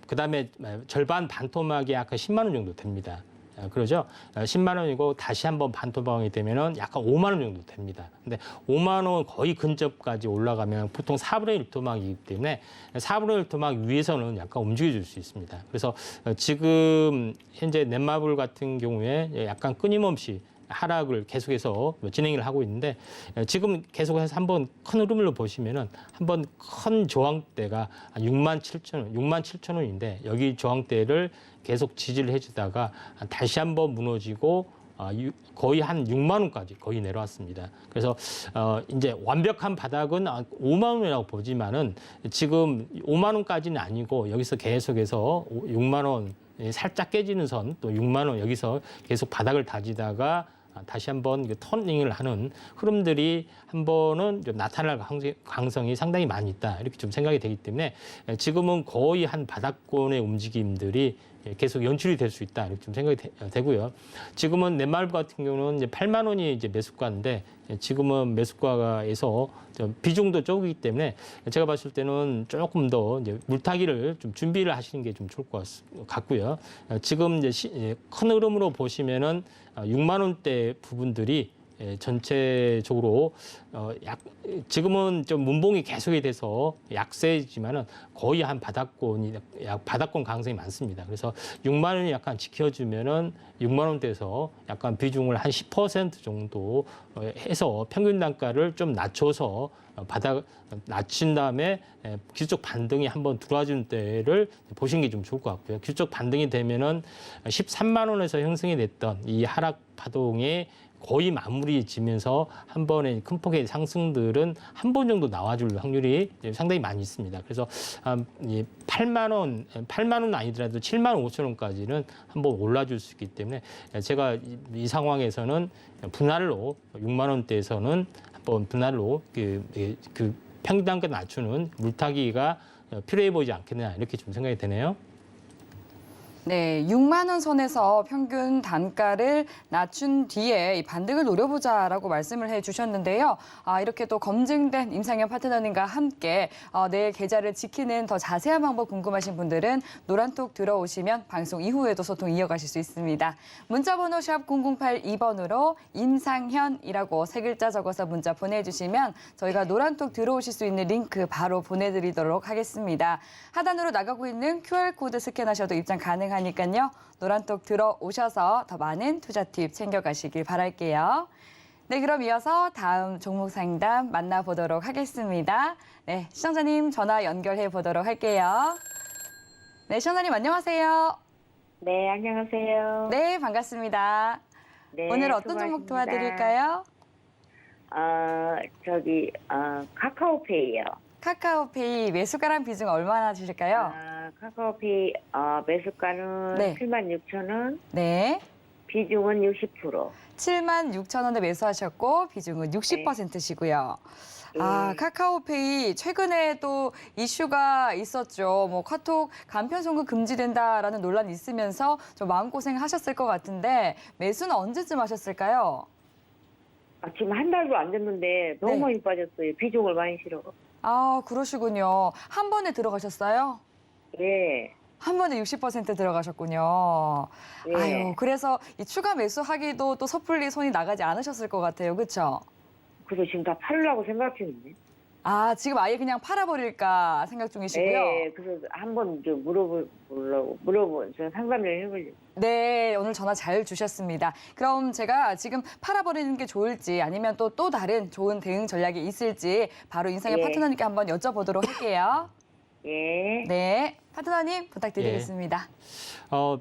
그다음에 절반 반토막이 약 10만 원 정도 됩니다. 그러죠? 10만 원이고 다시 한번 반토막이 되면은 약간 5만 원 정도 됩니다. 근데 5만 원 거의 근접까지 올라가면 보통 4분의 1 토막이기 때문에 4분의 1 토막 위에서는 약간 움직여줄 수 있습니다. 그래서 지금 현재 넷마블 같은 경우에 약간 끊임없이 하락을 계속해서 진행을 하고 있는데 지금 계속해서 한번 큰 흐름을 보시면은 한번 큰 저항대가 6만 7천 원인데 여기 저항대를 계속 지지를 해주다가 다시 한번 무너지고 거의 한 6만 원까지 거의 내려왔습니다. 그래서 이제 완벽한 바닥은 5만 원이라고 보지만은 지금 5만 원까지는 아니고 여기서 계속해서 6만 원 살짝 깨지는 선 또 6만 원 여기서 계속 바닥을 다지다가 다시 한번 터닝을 하는 흐름들이 한 번은 좀 나타날 가능성이 상당히 많이 있다 이렇게 좀 생각이 되기 때문에 지금은 거의 한 바닥권의 움직임들이 계속 연출이 될 수 있다 이렇게 좀 생각이 되고요. 지금은 넷마블 같은 경우는 이제 8만 원이 이제 매수가인데 지금은 매수가에서 좀 비중도 적기 때문에 제가 봤을 때는 조금 더 이제 물타기를 좀 준비를 하시는 게 좀 좋을 것 같고요. 지금 이제 큰 흐름으로 보시면은 6만 원대 부분들이 전체적으로 지금은 좀 문봉이 계속이 돼서 약세지만은 거의 한 바닥권 가능성이 많습니다. 그래서 6만 원이 약간 지켜주면은 6만 원대에서 약간 비중을 한 10% 정도 해서 평균 단가를 좀 낮춰서 낮춘 다음에 기술적 반등이 한번 들어와준 때를 보시는 게 좀 좋을 것 같고요. 기술적 반등이 되면은 13만 원에서 형성이 됐던 이 하락 파동이 거의 마무리 지면서 한 번의 큰 폭의 상승들은 한 번 정도 나와줄 확률이 상당히 많이 있습니다. 그래서 8만 원 아니더라도 7만 5천 원까지는 한번 올라줄 수 있기 때문에 제가 이 상황에서는 분할로 6만 원대에서는 한번 분할로 그 평균 단가 낮추는 물타기가 필요해 보이지 않겠느냐 이렇게 좀 생각이 되네요. 네, 6만 원 선에서 평균 단가를 낮춘 뒤에 이 반등을 노려보자라고 말씀을 해주셨는데요. 이렇게 또 검증된 임상현 파트너님과 함께 내 계좌를 지키는 더 자세한 방법 궁금하신 분들은 노란톡 들어오시면 방송 이후에도 소통 이어가실 수 있습니다. 문자번호 샵 0082번으로 임상현이라고 세 글자 적어서 문자 보내주시면 저희가 노란톡 들어오실 수 있는 링크 바로 보내드리도록 하겠습니다. 하단으로 나가고 있는 QR코드 스캔하셔도 입장 가능하니까요. 노란톡 들어오셔서 더 많은 투자 팁 챙겨가시길 바랄게요. 네, 그럼 이어서 다음 종목 상담 만나보도록 하겠습니다. 네, 시청자님 전화 연결해 보도록 할게요. 네, 시청자님 안녕하세요. 네, 안녕하세요. 네, 반갑습니다. 네, 오늘 어떤 종목 도와드릴까요? 카카오페이요. 카카오페이 매수가랑 비중 얼마나 주실까요? 카카오페이 매수가는 네. 76,000원, 네, 비중은 60%. 76,000원에 매수하셨고 비중은 60%시고요. 네. 카카오페이 최근에 또 이슈가 있었죠. 뭐 카톡 간편 송금 금지된다라는 논란이 있으면서 좀 마음고생 하셨을 것 같은데 매수는 언제쯤 하셨을까요? 지금 한 달도 안 됐는데 너무 네. 많이 빠졌어요. 비중을 많이 실어. 그러시군요. 한 번에 들어가셨어요? 예. 한 번에 60% 들어가셨군요. 예. 아유, 그래서 이 추가 매수하기도 또 섣불리 손이 나가지 않으셨을 것 같아요. 그렇죠? 그래서 지금 다 팔려고 생각 중이네. 지금 아예 그냥 팔아버릴까 생각 중이시고요. 예. 그래서 한번 좀 저 상담을 해보려고. 네, 오늘 전화 잘 주셨습니다. 그럼 제가 지금 팔아버리는 게 좋을지 아니면 또 다른 좋은 대응 전략이 있을지 바로 인상의 예. 파트너님께 한번 여쭤보도록 할게요. 예. 네, 파트너님 부탁드리겠습니다.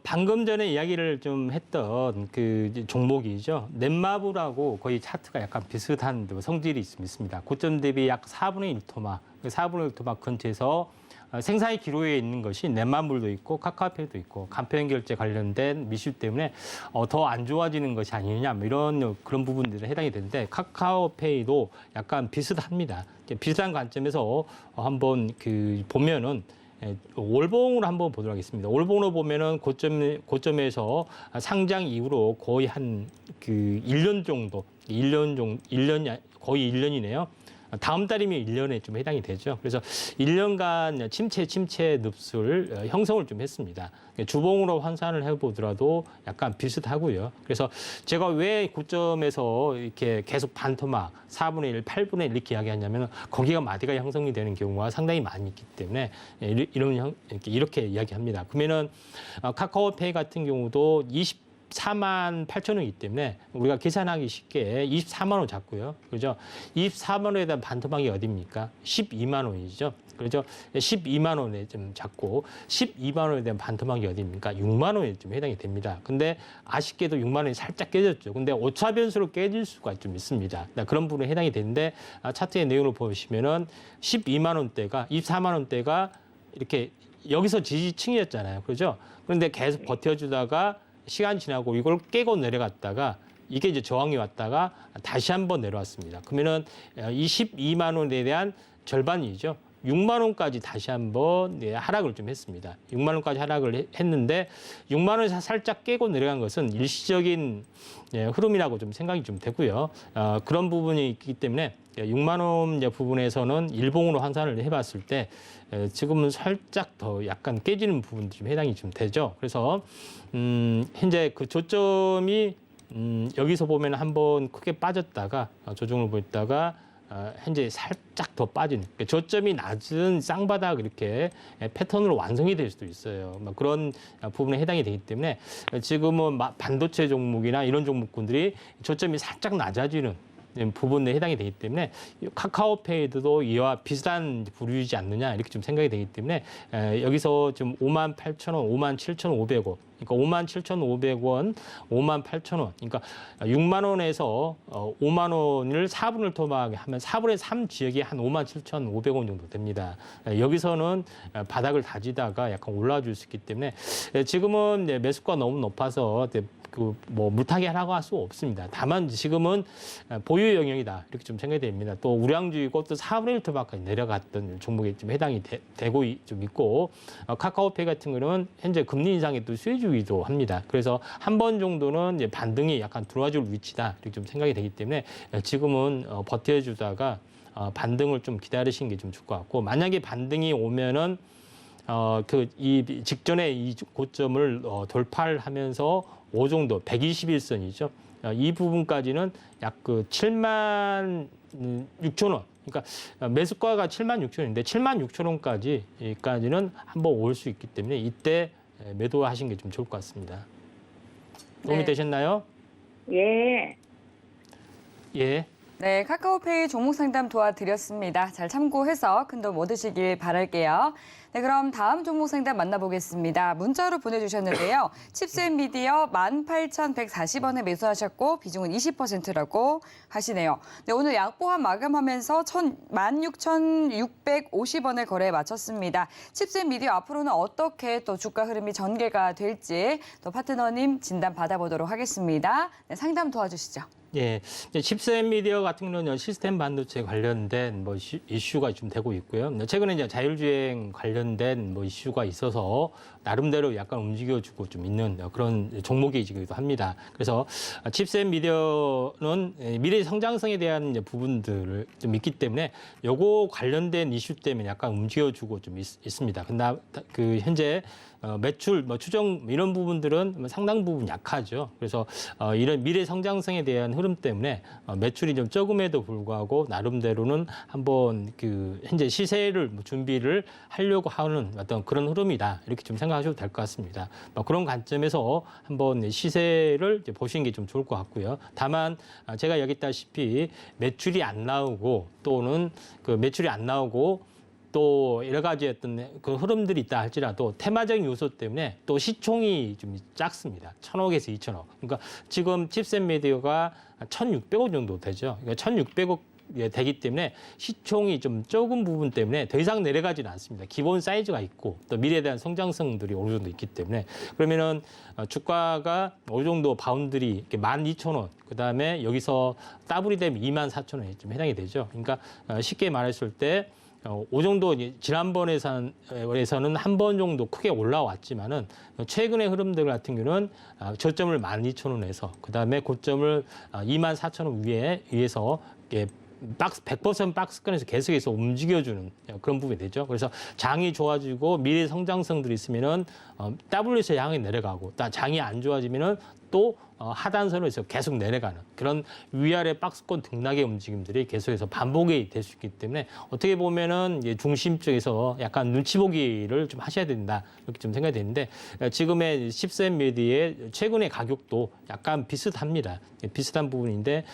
방금 전에 이야기를 좀 했던 그 종목이죠. 넷마블하고 거의 차트가 약간 비슷한 성질이 있습니다. 고점 대비 약 4분의 1토막, 4분의 1토막 근처에서 생산이 기로에 있는 것이 넷마블도 있고 카카오페이도 있고 간편 결제 관련된 미슈 때문에 더 안 좋아지는 것이 아니냐 뭐 이런 그런 부분들에 해당이 되는데 카카오페이도 약간 비슷합니다. 비슷한 관점에서 한번 보면은 월봉으로 한번 보도록 하겠습니다. 월봉으로 보면은 고점에서 상장 이후로 거의 한 1년 정도, 거의 1년이네요. 다음 달이면 1년에 좀 해당이 되죠. 그래서 1년간 침체 늪술 형성을 좀 했습니다. 주봉으로 환산을 해보더라도 약간 비슷하고요. 그래서 제가 왜 고점에서 이렇게 계속 반토막 4분의 1, 8분의 1 이렇게 이야기하냐면 거기가 마디가 형성이 되는 경우가 상당히 많이 있기 때문에 이렇게 이야기합니다. 그러면은 카카오페이 같은 경우도 24만 8천 원이기 때문에 우리가 계산하기 쉽게 24만 원 잡고요. 그죠? 24만 원에 대한 반토막이 어디입니까? 12만 원이죠. 그렇죠? 12만 원에 좀 잡고 12만 원에 대한 반토막이 어디입니까? 6만 원에 좀 해당이 됩니다. 근데 아쉽게도 6만 원이 살짝 깨졌죠. 근데 오차 변수로 깨질 수가 좀 있습니다. 그런 부분에 해당이 되는데 차트의 내용을 보시면은 12만 원대가 24만 원대가 이렇게 여기서 지지층이었잖아요. 그렇죠? 그런데 계속 버텨주다가 시간이 지나고 이걸 깨고 내려갔다가 이게 이제 저항이 왔다가 다시 한번 내려왔습니다. 그러면은 이 12만 원에 대한 절반이죠. 6만 원까지 다시 한번 하락을 좀 했습니다. 6만 원까지 하락을 했는데 6만 원에서 살짝 깨고 내려간 것은 일시적인 흐름이라고 좀 생각이 좀 되고요. 그런 부분이 있기 때문에 6만 원 부분에서는 일봉으로 환산을 해봤을 때 지금은 살짝 더 약간 깨지는 부분도 좀 해당이 좀 되죠. 그래서 현재 그 조점이 여기서 보면 한번 크게 빠졌다가 조정을 보였다가 현재 살짝 더 빠지는 그러니까 저점이 낮은 쌍바닥 이렇게 패턴으로 완성이 될 수도 있어요. 그런 부분에 해당이 되기 때문에 지금은 반도체 종목이나 이런 종목군들이 저점이 살짝 낮아지는 부분에 해당이 되기 때문에 카카오페이도 이와 비슷한 부류이지 않느냐 이렇게 좀 생각이 되기 때문에 여기서 좀 58,000원, 57,500원 그러니까 57,500원, 58,000원. 그러니까 6만 원에서 5만 원을 4분을 토막하게 하면 4분의 3 지역이 한 57,500원 정도 됩니다. 여기서는 바닥을 다지다가 약간 올라줄 수 있기 때문에 지금은 매수가 너무 높아서 물타기 하라고 할 수 없습니다. 다만 지금은 보유 영역이다 이렇게 좀 생각이 됩니다. 또 우량주이고 또 4분의 1 토막까지 내려갔던 종목에 좀 해당이 되고 좀 있고 카카오페이 같은 경우는 현재 금리 인상에 또 수혜주기도 합니다. 그래서 한 번 정도는 이제 반등이 약간 들어와줄 위치다 이렇게 좀 생각이 되기 때문에 지금은 버텨주다가 반등을 좀 기다리시는 게 좀 좋을 것 같고 만약에 반등이 오면은 이 직전에 이 고점을 돌파를 하면서 5 정도 121선이죠. 이 부분까지는 약 7만 6천 원. 그러니까 매수가가 7만 6천 원인데 7만 6천 원까지는 한번 올 수 있기 때문에 이때 매도하시는 게 좀 좋을 것 같습니다. 도움이 네. 되셨나요? 예. 예. 네, 카카오페이 종목 상담 도와드렸습니다. 잘 참고해서 큰돈 얻으시길 바랄게요. 네, 그럼 다음 종목 상담 만나보겠습니다. 문자로 보내주셨는데요. 칩셋미디어 18,140원에 매수하셨고 비중은 20%라고 하시네요. 네, 오늘 약보합 마감하면서 16,650원에 거래에 마쳤습니다. 칩셋미디어 앞으로는 어떻게 또 주가 흐름이 전개가 될지 또 파트너님 진단 받아보도록 하겠습니다. 네, 상담 도와주시죠. 예, 칩셋미디어 같은 경우는 시스템 반도체 관련된 이슈가 좀 되고 있고요. 최근에 이제 자율주행 관련된 이슈가 있어서 나름대로 약간 움직여주고 좀 있는 그런 종목이기도 합니다. 그래서 칩셋미디어는 미래 성장성에 대한 이제 부분들을 좀 있기 때문에 요거 관련된 이슈 때문에 약간 움직여주고 좀 있습니다. 근데 현재 매출, 추정 이런 부분들은 상당 부분 약하죠. 그래서 이런 미래 성장성에 대한 흐름 때문에 매출이 좀 적음에도 불구하고 나름대로는 한번 현재 시세를 준비를 하려고 하는 어떤 그런 흐름이다 이렇게 좀 생각하셔도 될 것 같습니다. 그런 관점에서 한번 시세를 이제 보시는 게 좀 좋을 것 같고요. 다만 제가 얘기했다시피 매출이 안 나오고 또는 매출이 안 나오고 또 여러 가지 어떤 그 흐름들이 있다 할지라도 테마적인 요소 때문에 또 시총이 좀 작습니다. 1,000억에서 2,000억. 그러니까 지금 칩셋미디어가 1,600억 정도 되죠. 그러니까 1,600억 되기 때문에 시총이 좀 적은 부분 때문에 더 이상 내려가지는 않습니다. 기본 사이즈가 있고 또 미래에 대한 성장성들이 어느 정도 있기 때문에 그러면은 주가가 어느 정도 바운드리 12,000원 그다음에 여기서 더블이 되면 24,000원에 좀 해당이 되죠. 그러니까 쉽게 말했을 때 이 정도 지난번에서는 한 번 정도 크게 올라왔지만은 최근의 흐름들 같은 경우는 저점을 12,000원에서 그다음에 고점을 24,000원 위에서 100% 박스권에서 계속해서 움직여주는 그런 부분이 되죠. 그래서 장이 좋아지고 미래 성장성들이 있으면은 WS에 향해 내려가고, 장이 안 좋아지면은 또 하단선에서 계속 내려가는 그런 위아래 박스권 등락의 움직임들이 계속해서 반복이 될 수 있기 때문에 어떻게 보면은 이제 중심 쪽에서 약간 눈치 보기를 좀 하셔야 된다 이렇게 좀 생각이 되는데 지금의 칩셋미디어의 최근의 가격도 약간 비슷합니다. 비슷한 부분인데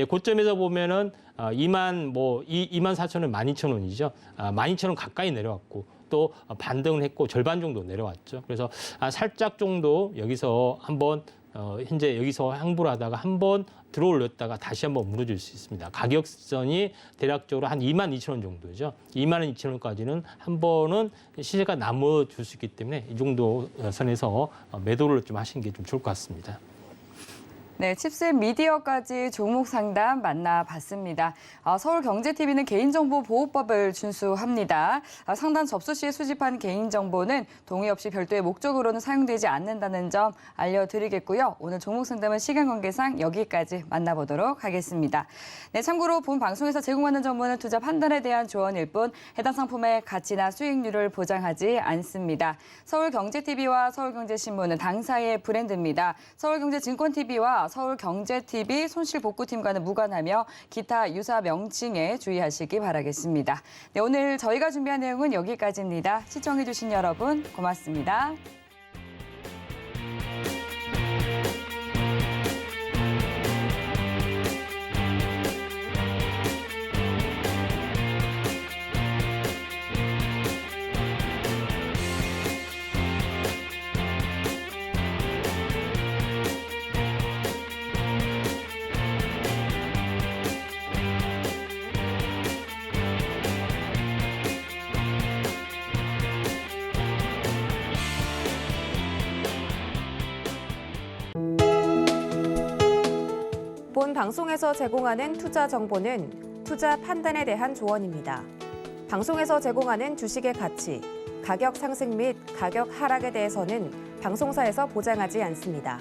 고점에서 보면은 24,000원, 12,000원이죠. 12,000원 가까이 내려왔고 또 반등을 했고 절반 정도 내려왔죠. 그래서 살짝 정도 여기서 한번 현재 여기서 항불 하다가 한번 들어올렸다가 다시 한번 무너질 수 있습니다. 가격선이 대략적으로 한 22,000원 정도죠. 22,000원까지는 한 번은 시세가 남아줄 수 있기 때문에 이 정도 선에서 매도를 좀 하시는 게 좀 좋을 것 같습니다. 네, 칩셋 미디어까지 종목 상담 만나봤습니다. 서울경제TV는 개인정보보호법을 준수합니다. 상담 접수 시에 수집한 개인정보는 동의 없이 별도의 목적으로는 사용되지 않는다는 점 알려드리겠고요. 오늘 종목 상담은 시간 관계상 여기까지 만나보도록 하겠습니다. 네, 참고로 본 방송에서 제공하는 정보는 투자 판단에 대한 조언일 뿐 해당 상품의 가치나 수익률을 보장하지 않습니다. 서울경제TV와 서울경제신문은 당사의 브랜드입니다. 서울경제증권TV와 서울경제TV 손실복구팀과는 무관하며 기타 유사 명칭에 주의하시기 바라겠습니다. 네, 오늘 저희가 준비한 내용은 여기까지입니다. 시청해주신 여러분 고맙습니다. 본 방송에서 제공하는 투자 정보는 투자 판단에 대한 조언입니다. 방송에서 제공하는 주식의 가치, 가격 상승 및 가격 하락에 대해서는 방송사에서 보장하지 않습니다.